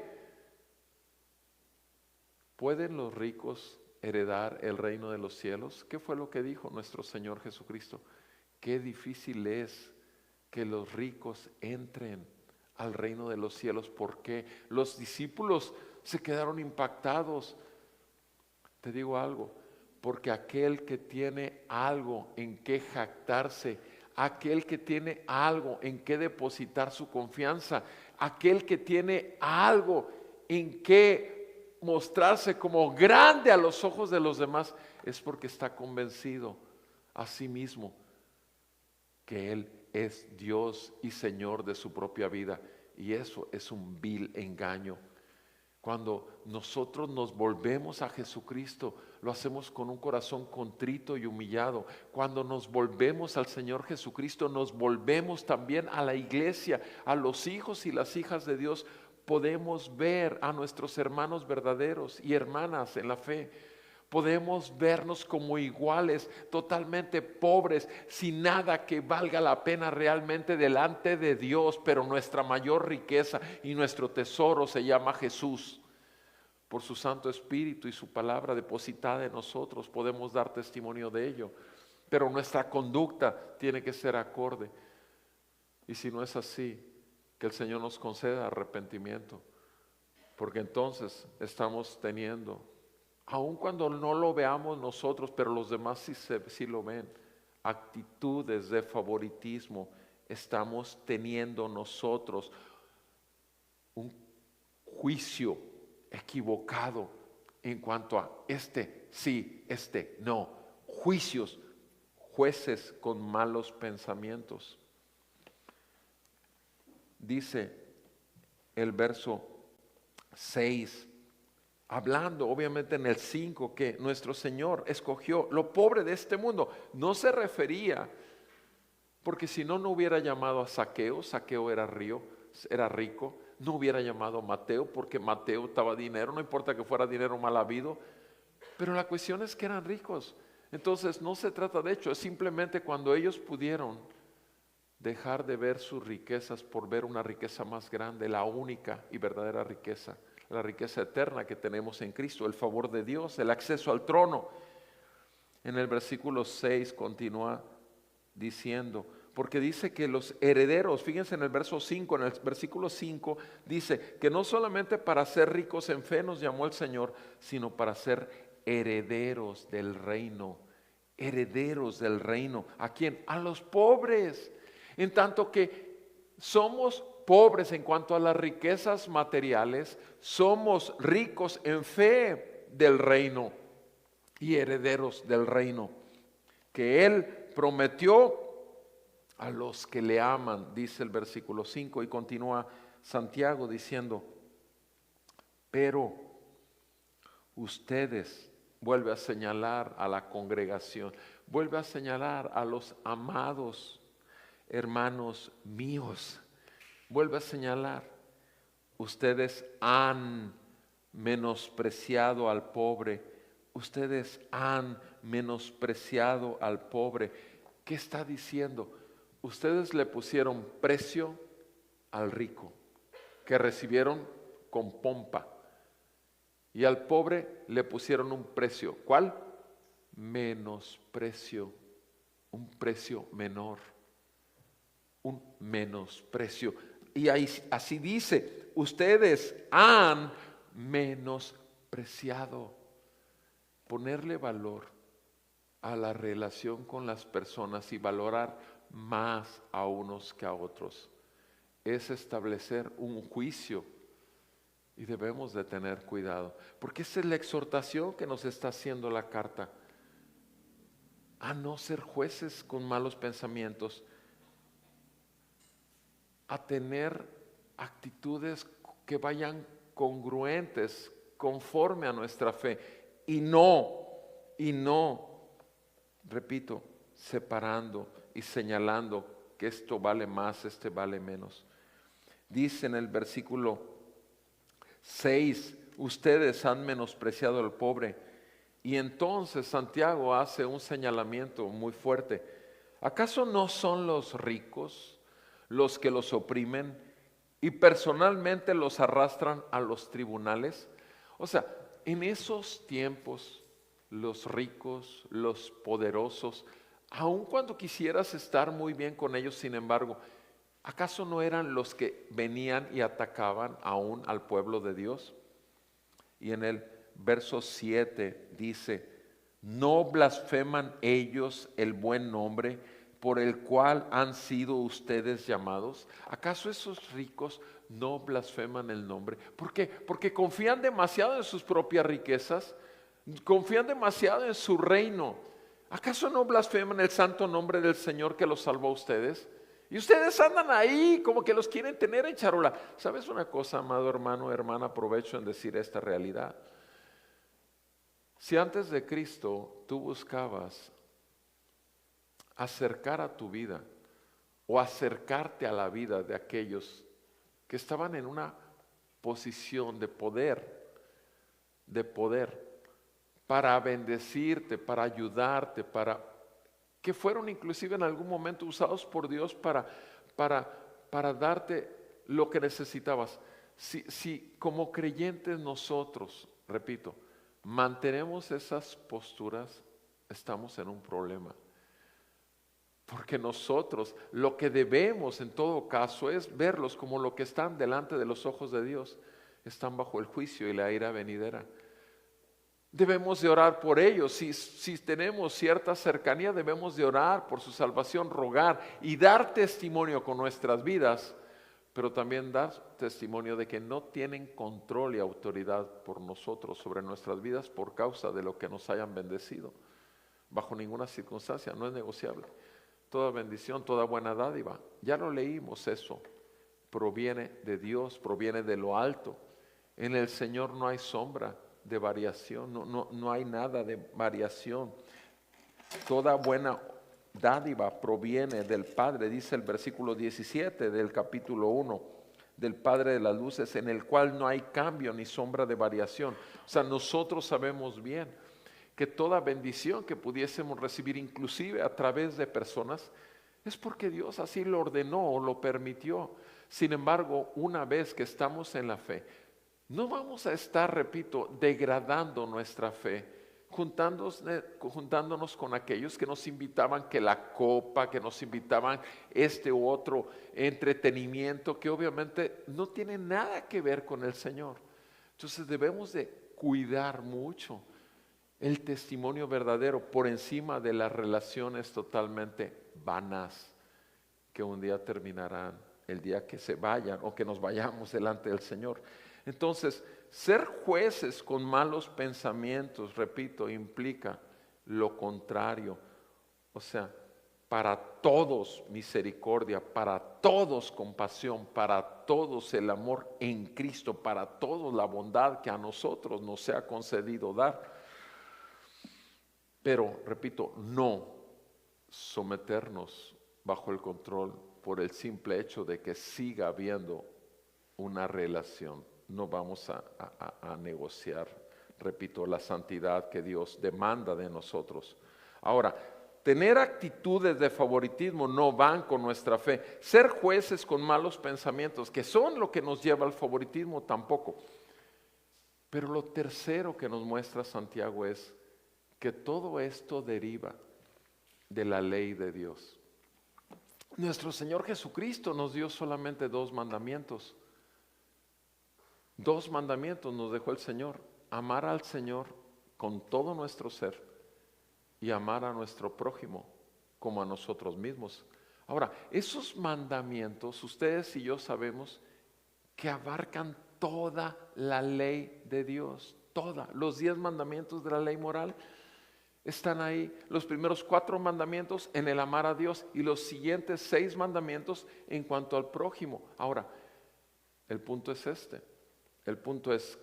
¿Pueden los ricos heredar el reino de los cielos? ¿Qué fue lo que dijo nuestro Señor Jesucristo? Qué difícil es que los ricos entren al reino de los cielos. ¿Por qué? Los discípulos se quedaron impactados. Te digo algo, porque aquel que tiene algo en que jactarse, aquel que tiene algo en que depositar su confianza, aquel que tiene algo en que mostrarse como grande a los ojos de los demás, es porque está convencido a sí mismo que Él es Dios y Señor de su propia vida. Y eso es un vil engaño. Cuando nosotros nos volvemos a Jesucristo, lo hacemos con un corazón contrito y humillado. Cuando nos volvemos al Señor Jesucristo, nos volvemos también a la iglesia, a los hijos y las hijas de Dios. Podemos ver a nuestros hermanos verdaderos y hermanas en la fe. Podemos vernos como iguales, totalmente pobres, sin nada que valga la pena realmente delante de Dios, pero nuestra mayor riqueza y nuestro tesoro se llama Jesús. Por su Santo Espíritu y su palabra depositada en nosotros podemos dar testimonio de ello, pero nuestra conducta tiene que ser acorde. Y si no es así, que el Señor nos conceda arrepentimiento, porque entonces estamos teniendo, aun cuando no lo veamos nosotros, pero los demás sí lo ven, actitudes de favoritismo. Estamos teniendo nosotros un juicio equivocado en cuanto a este sí, este no. Jueces con malos pensamientos. Dice el verso 6, hablando obviamente en el 5, que nuestro Señor escogió lo pobre de este mundo. No se refería, porque si no, no hubiera llamado a Zaqueo. Zaqueo era rico. No hubiera llamado a Mateo, porque Mateo estaba dinero, no importa que fuera dinero mal habido. Pero la cuestión es que eran ricos. Entonces no se trata de hecho, es simplemente cuando ellos pudieron dejar de ver sus riquezas por ver una riqueza más grande, la única y verdadera riqueza, la riqueza eterna que tenemos en Cristo, el favor de Dios, el acceso al trono. En el versículo 6 continúa diciendo, porque dice que los herederos, fíjense en el verso 5, en el versículo 5 dice que no solamente para ser ricos en fe nos llamó el Señor, sino para ser herederos del reino. Herederos del reino. ¿A quién? A los pobres. En tanto que somos pobres en cuanto a las riquezas materiales, somos ricos en fe del reino y herederos del reino que Él prometió a los que le aman, dice el versículo 5, y continúa Santiago diciendo, pero ustedes, vuelve a señalar a la congregación, vuelve a señalar a los amados hermanos míos, vuelve a señalar, ustedes han menospreciado al pobre, ustedes han menospreciado al pobre. ¿Qué está diciendo? Ustedes le pusieron precio al rico, que recibieron con pompa, y al pobre le pusieron un precio. ¿Cuál? Menosprecio, un precio menor, un menosprecio. Y ahí, así dice, ustedes han menospreciado. Ponerle valor a la relación con las personas y valorar más a unos que a otros es establecer un juicio, y debemos de tener cuidado, porque esa es la exhortación que nos está haciendo la carta, a no ser jueces con malos pensamientos, a tener actitudes que vayan congruentes, conforme a nuestra fe, y no, repito, separando y señalando que esto vale más, este vale menos. Dice en el versículo 6, ustedes han menospreciado al pobre. Y entonces Santiago hace un señalamiento muy fuerte. ¿Acaso no son los ricos los que los oprimen y personalmente los arrastran a los tribunales? O sea, en esos tiempos, los ricos, los poderosos, aun cuando quisieras estar muy bien con ellos, sin embargo, ¿acaso no eran los que venían y atacaban aún al pueblo de Dios? Y en el verso 7 dice, ¿no blasfeman ellos el buen nombre por el cual han sido ustedes llamados? ¿Acaso esos ricos no blasfeman el nombre? ¿Por qué? Porque confían demasiado en sus propias riquezas, confían demasiado en su reino. ¿Acaso no blasfeman el santo nombre del Señor que los salvó a ustedes? Y ustedes andan ahí como que los quieren tener en charola. ¿Sabes una cosa, amado hermano, hermana? Aprovecho en decir esta realidad. Si antes de Cristo tú buscabas acercar a tu vida o acercarte a la vida de aquellos que estaban en una posición de poder, para bendecirte, para ayudarte, que fueron inclusive en algún momento usados por Dios para darte lo que necesitabas. Si como creyentes nosotros, repito, mantenemos esas posturas, estamos en un problema. Porque nosotros lo que debemos en todo caso es verlos como lo que están delante de los ojos de Dios. Están bajo el juicio y la ira venidera. Debemos de orar por ellos. Si tenemos cierta cercanía, debemos de orar por su salvación, rogar y dar testimonio con nuestras vidas, pero también dar testimonio de que no tienen control y autoridad por nosotros sobre nuestras vidas por causa de lo que nos hayan bendecido. Bajo ninguna circunstancia, no es negociable. Toda bendición, toda buena dádiva, ya lo leímos eso, proviene de Dios, proviene de lo alto. En el Señor no hay sombra de variación, no hay nada de variación. Toda buena dádiva proviene del Padre, dice el versículo 17 del capítulo 1, del Padre de las luces, en el cual no hay cambio ni sombra de variación. O sea, nosotros sabemos bien que toda bendición que pudiésemos recibir, inclusive a través de personas, es porque Dios así lo ordenó o lo permitió. Sin embargo, una vez que estamos en la fe, no vamos a estar, repito, degradando nuestra fe, juntándonos con aquellos que nos invitaban que la copa, que nos invitaban este u otro entretenimiento, que obviamente no tiene nada que ver con el Señor. Entonces debemos de cuidar mucho el testimonio verdadero por encima de las relaciones totalmente vanas que un día terminarán, el día que se vayan o que nos vayamos delante del Señor. Entonces, ser jueces con malos pensamientos, repito, implica lo contrario. O sea, para todos misericordia, para todos compasión, para todos el amor en Cristo, para todos la bondad que a nosotros nos sea concedido dar. Pero, repito, no someternos bajo el control por el simple hecho de que siga habiendo una relación. No vamos a negociar, repito, la santidad que Dios demanda de nosotros. Ahora, tener actitudes de favoritismo no van con nuestra fe. Ser jueces con malos pensamientos, que son lo que nos lleva al favoritismo, tampoco. Pero lo tercero que nos muestra Santiago es que todo esto deriva de la ley de Dios. Nuestro Señor Jesucristo nos dio solamente 2 mandamientos. 2 mandamientos nos dejó el Señor: amar al Señor con todo nuestro ser y amar a nuestro prójimo como a nosotros mismos. Ahora, esos mandamientos, ustedes y yo sabemos que abarcan toda la ley de Dios, los 10 mandamientos de la ley moral. Están ahí los primeros 4 mandamientos en el amar a Dios y los siguientes 6 mandamientos en cuanto al prójimo. Ahora, el punto es este. El punto es,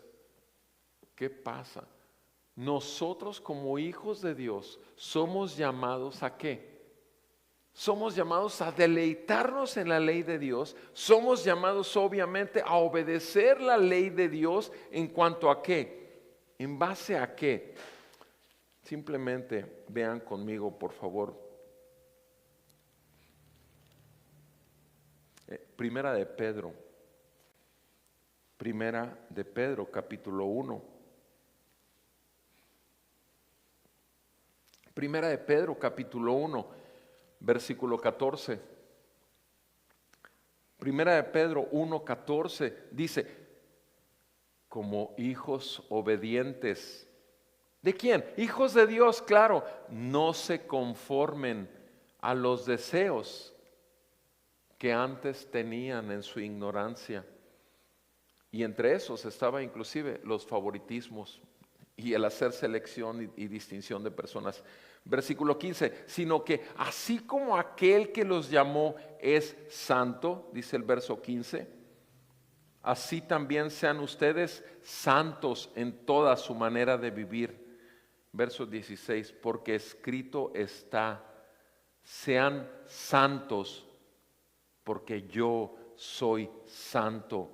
¿qué pasa? Nosotros como hijos de Dios somos llamados ¿a qué? Somos llamados a deleitarnos en la ley de Dios. Somos llamados obviamente a obedecer la ley de Dios en cuanto a ¿qué? ¿En base a qué? Simplemente vean conmigo, por favor, Primera de Pedro capítulo 1. Primera de Pedro capítulo 1, versículo 14. Primera de Pedro 1, 14 dice: como hijos obedientes. ¿De quién? Hijos de Dios, claro. No se conformen a los deseos que antes tenían en su ignorancia. Y entre esos estaba inclusive los favoritismos y el hacer selección y distinción de personas. Versículo 15, sino que así como aquel que los llamó es santo, dice el verso 15, así también sean ustedes santos en toda su manera de vivir. Verso 16, porque escrito está, sean santos, porque yo soy santo.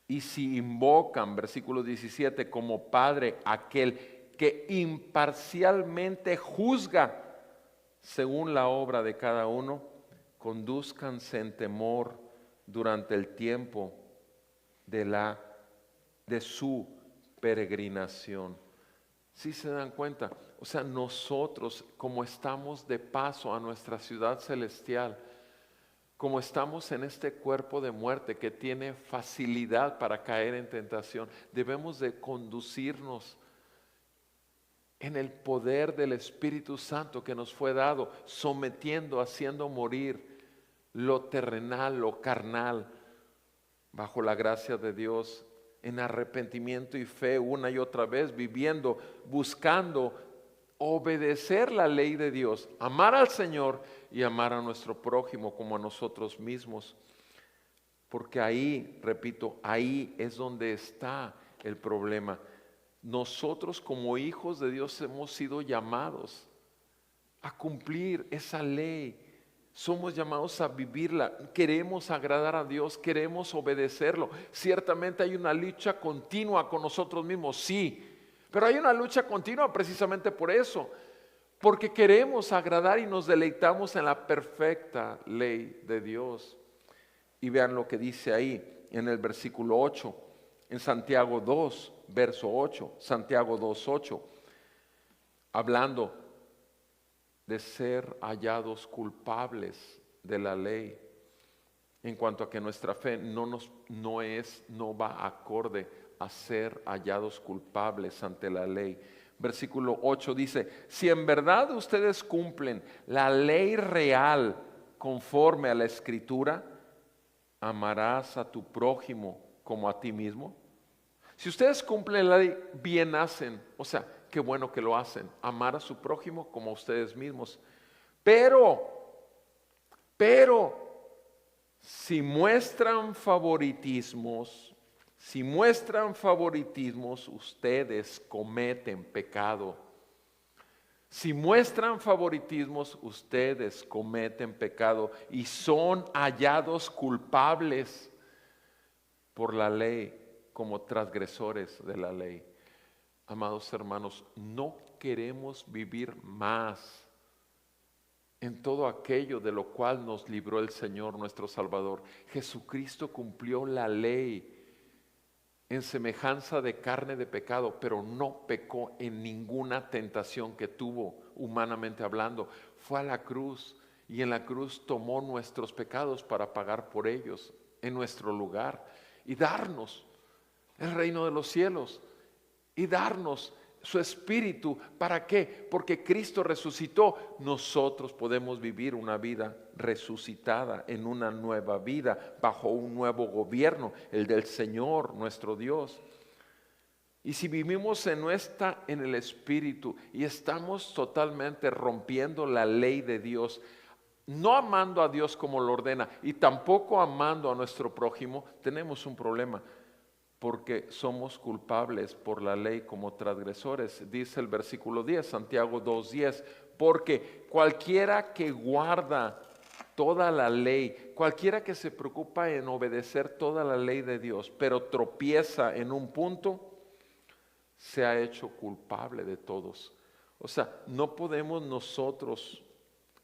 Y si invocan, versículo 17, como Padre aquel que imparcialmente juzga según la obra de cada uno, condúzcanse en temor durante el tiempo de su peregrinación. ¿Sí se dan cuenta? O sea, nosotros, como estamos de paso a nuestra ciudad celestial, como estamos en este cuerpo de muerte que tiene facilidad para caer en tentación, debemos de conducirnos en el poder del Espíritu Santo que nos fue dado, sometiendo, haciendo morir lo terrenal, lo carnal, bajo la gracia de Dios, en arrepentimiento y fe una y otra vez, viviendo, buscando obedecer la ley de Dios, amar al Señor y amar a nuestro prójimo como a nosotros mismos. Porque ahí, repito, ahí es donde está el problema. Nosotros como hijos de Dios hemos sido llamados a cumplir esa ley. Somos llamados a vivirla. Queremos agradar a Dios, queremos obedecerlo. Ciertamente hay una lucha continua con nosotros mismos, sí. Pero hay una lucha continua precisamente por eso. Porque queremos agradar y nos deleitamos en la perfecta ley de Dios. Y vean lo que dice ahí en el versículo 8, en Santiago 2, verso 8, Santiago 2, 8, hablando de ser hallados culpables de la ley, en cuanto a que nuestra fe no va acorde a ser hallados culpables ante la ley. Versículo 8 dice, si en verdad ustedes cumplen la ley real conforme a la Escritura, amarás a tu prójimo como a ti mismo. Si ustedes cumplen la ley, bien hacen, o sea, qué bueno que lo hacen, amar a su prójimo como a ustedes mismos. Pero, si muestran favoritismos, ustedes cometen pecado. Si muestran favoritismos, ustedes cometen pecado y son hallados culpables por la ley como transgresores de la ley. Amados hermanos, no queremos vivir más en todo aquello de lo cual nos libró el Señor nuestro Salvador. Jesucristo cumplió la ley en semejanza de carne de pecado, pero no pecó en ninguna tentación que tuvo humanamente hablando. Fue a la cruz y en la cruz tomó nuestros pecados para pagar por ellos en nuestro lugar y darnos el reino de los cielos y darnos su espíritu. ¿Para qué? Porque Cristo resucitó. Nosotros podemos vivir una vida resucitada en una nueva vida bajo un nuevo gobierno, el del Señor nuestro Dios. Y si vivimos en el espíritu y estamos totalmente rompiendo la ley de Dios, no amando a Dios como lo ordena y tampoco amando a nuestro prójimo, tenemos un problema. Porque somos culpables por la ley como transgresores. Dice el versículo 10, Santiago 2:10, porque cualquiera que guarda toda la ley, cualquiera que se preocupa en obedecer toda la ley de Dios, pero tropieza en un punto, se ha hecho culpable de todos. O sea, no podemos nosotros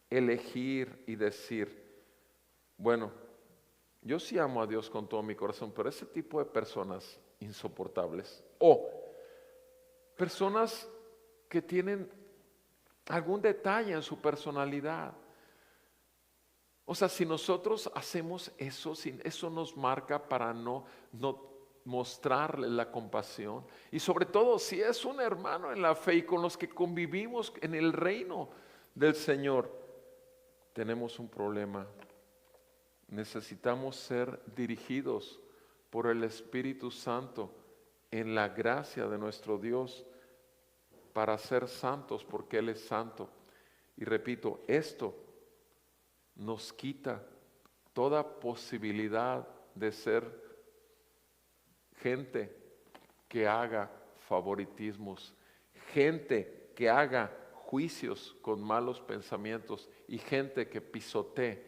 elegir y decir, bueno, yo sí amo a Dios con todo mi corazón, pero ese tipo de personas insoportables o personas que tienen algún detalle en su personalidad. O sea, si nosotros hacemos eso, eso nos marca para no mostrarle la compasión. Y sobre todo si es un hermano en la fe y con los que convivimos en el reino del Señor, tenemos un problema. Necesitamos ser dirigidos por el Espíritu Santo en la gracia de nuestro Dios para ser santos porque Él es santo. Y repito, esto nos quita toda posibilidad de ser gente que haga favoritismos, gente que haga juicios con malos pensamientos y gente que pisotee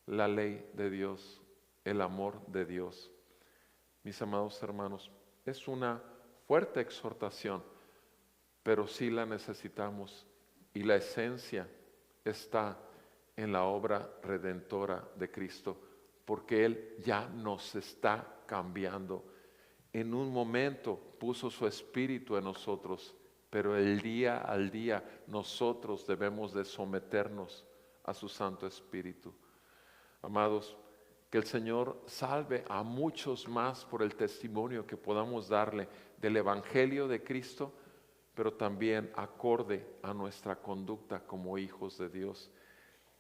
la ley de Dios, el amor de Dios. Mis amados hermanos, es una fuerte exhortación, pero sí la necesitamos, y la esencia está en la obra redentora de Cristo, porque Él ya nos está cambiando. En un momento puso su espíritu en nosotros, pero el día al día nosotros debemos de someternos a su Santo Espíritu. Amados, que el Señor salve a muchos más por el testimonio que podamos darle del Evangelio de Cristo, pero también acorde a nuestra conducta como hijos de Dios.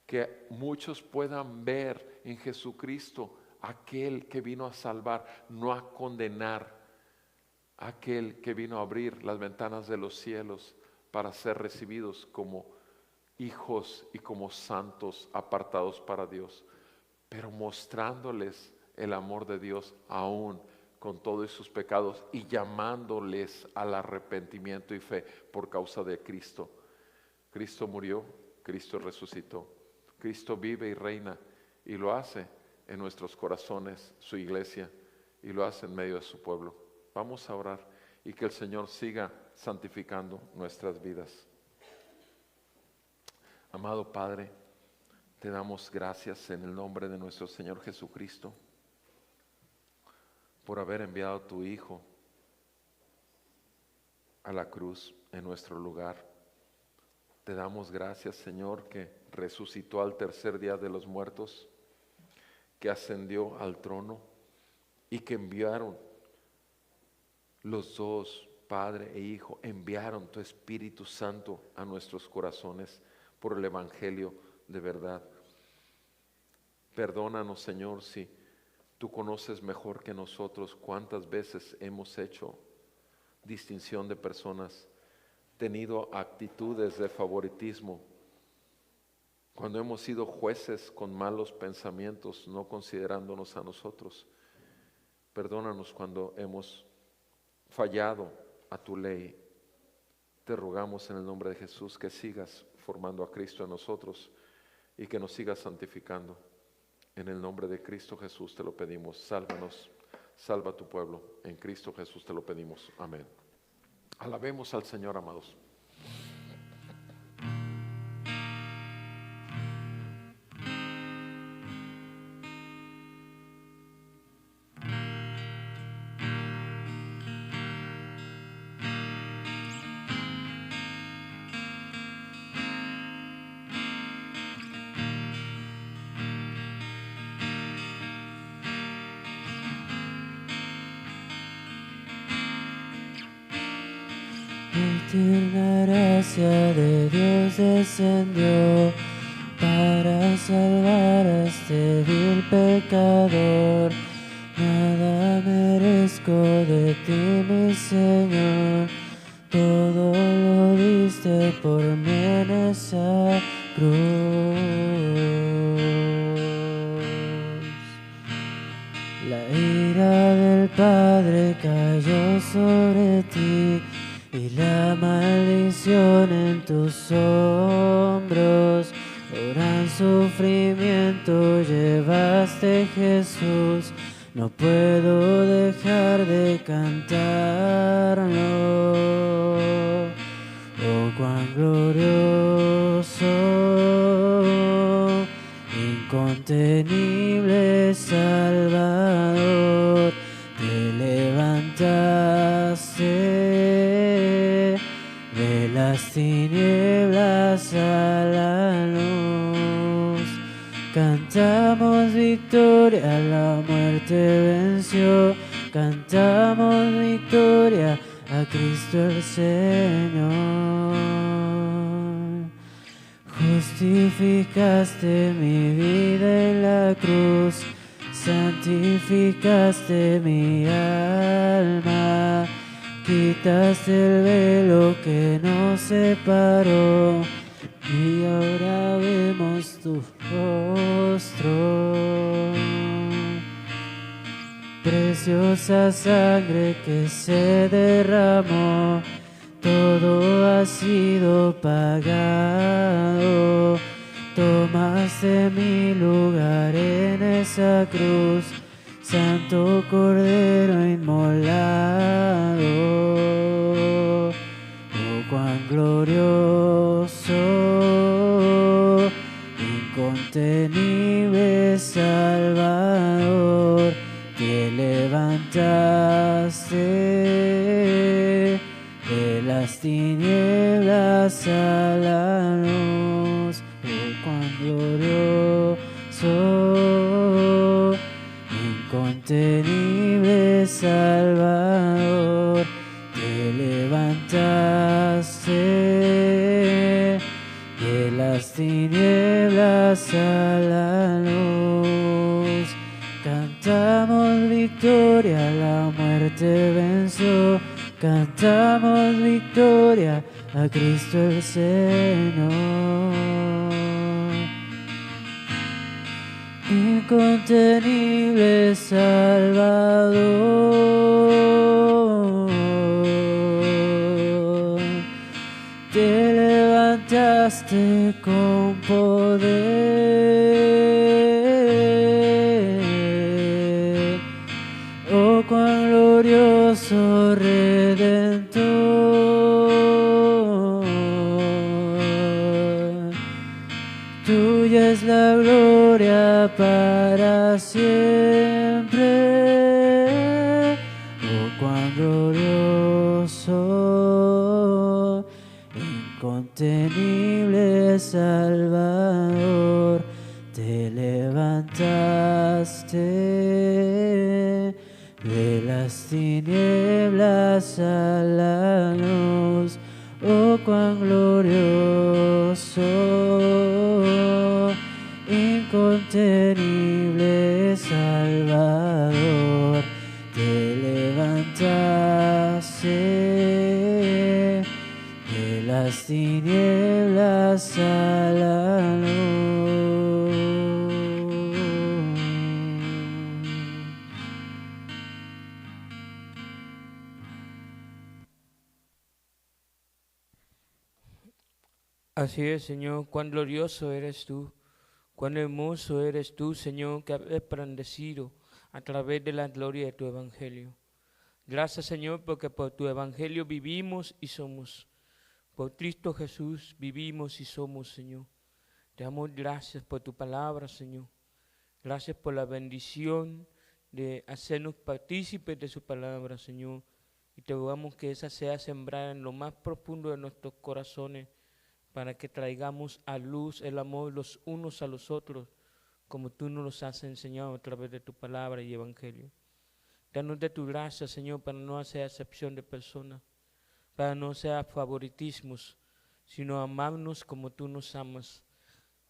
Que muchos puedan ver en Jesucristo aquel que vino a salvar, no a condenar, aquel que vino a abrir las ventanas de los cielos para ser recibidos como hijos y como santos apartados para Dios, pero mostrándoles el amor de Dios aún con todos sus pecados y llamándoles al arrepentimiento y fe por causa de Cristo. Cristo murió, Cristo resucitó, Cristo vive y reina, y lo hace en nuestros corazones, su iglesia, y lo hace en medio de su pueblo. Vamos a orar y que el Señor siga santificando nuestras vidas. Amado Padre, te damos gracias en el nombre de nuestro Señor Jesucristo por haber enviado a tu Hijo a la cruz en nuestro lugar. Te damos gracias, Señor, que resucitó al tercer día de los muertos, que ascendió al trono y que enviaron los dos, Padre e Hijo, enviaron tu Espíritu Santo a nuestros corazones por el Evangelio de verdad. Perdónanos, Señor, si tú conoces mejor que nosotros cuántas veces hemos hecho distinción de personas, tenido actitudes de favoritismo, cuando hemos sido jueces con malos pensamientos, no considerándonos a nosotros. Perdónanos cuando hemos fallado a tu ley. Te rogamos en el nombre de Jesús que sigas formando a Cristo en nosotros y que nos sigas santificando. En el nombre de Cristo Jesús te lo pedimos. Sálvanos, salva a tu pueblo. En Cristo Jesús te lo pedimos. Amén. Alabemos al Señor, amados. Eterna gracia de Dios descendió para salvar a este vil pecador. Nada merezco de ti, mi Señor, todo lo diste por mí en esa cruz. La ira del Padre cayó sobre ti, y la maldición en tus hombros. Gran sufrimiento llevaste, Jesús, no puedo dejar de cantarlo. Oh, cuán glorioso, incontenible Salvador, te levantaste de las tinieblas a la luz. Cantamos victoria, la muerte venció. Cantamos victoria a Cristo el Señor. Justificaste mi vida en la cruz, santificaste mi alma. Quitaste el velo que nos separó y ahora vemos tu rostro. Preciosa sangre que se derramó, todo ha sido pagado. Tomaste mi lugar en esa cruz, Santo Cordero inmolado. Oh, cuán glorioso, incontenible Salvador, te levantaste de las tinieblas a la luz. Oh, cuán glorioso, incontenible Salvador, te levantaste de las tinieblas a la luz. Cantamos victoria, la muerte venció. Cantamos victoria a Cristo el Señor. Incontenible Salvador, te levantaste con poder. Oh, cuán glorioso Redentor, tuya es la gloria para siempre. Oh, cuán glorioso, incontenible Salvador, te levantaste de las tinieblas a la luz. Oh, cuán glorioso, incontenible Salvador, te levantaste de las tinieblas a la luz. Así es, Señor, cuán glorioso eres tú, cuán hermoso eres tú, Señor, que has resplandecido a través de la gloria de tu Evangelio. Gracias, Señor, porque por tu Evangelio vivimos y somos. Por Cristo Jesús vivimos y somos, Señor. Te damos gracias por tu palabra, Señor. Gracias por la bendición de hacernos partícipes de su palabra, Señor. Y te rogamos que esa sea sembrada en lo más profundo de nuestros corazones, para que traigamos a luz el amor los unos a los otros, como tú nos los has enseñado a través de tu palabra y evangelio. Danos de tu gracia, Señor, para no hacer acepción de personas, para no hacer favoritismos, sino amarnos como tú nos amas,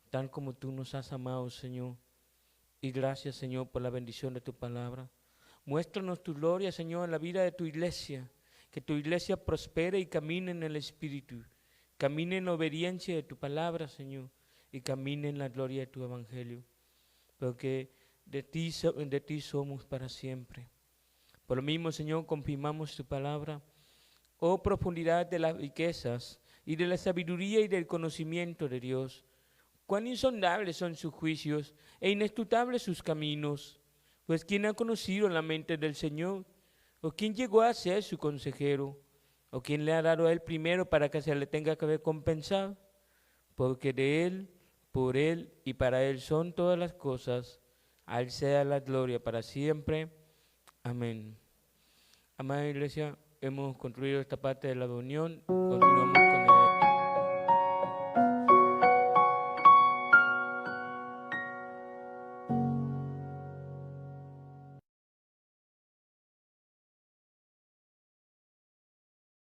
tal como tú nos has amado, Señor. Y gracias, Señor, por la bendición de tu palabra. Muéstranos tu gloria, Señor, en la vida de tu iglesia, que tu iglesia prospere y camine en el Espíritu, camine en obediencia de tu palabra, Señor, y camine en la gloria de tu evangelio, porque de ti somos para siempre. Por lo mismo, Señor, confirmamos tu palabra. Oh, profundidad de las riquezas y de la sabiduría y del conocimiento de Dios. Cuán insondables son sus juicios e inescrutables sus caminos. Pues ¿quién ha conocido la mente del Señor? ¿O quién llegó a ser su consejero? ¿O quién le ha dado a él primero para que se le tenga que recompensar? Porque de él, por él y para él son todas las cosas. A él sea la gloria para siempre. Amén. Amada iglesia, hemos concluido esta parte de la reunión. Continuamos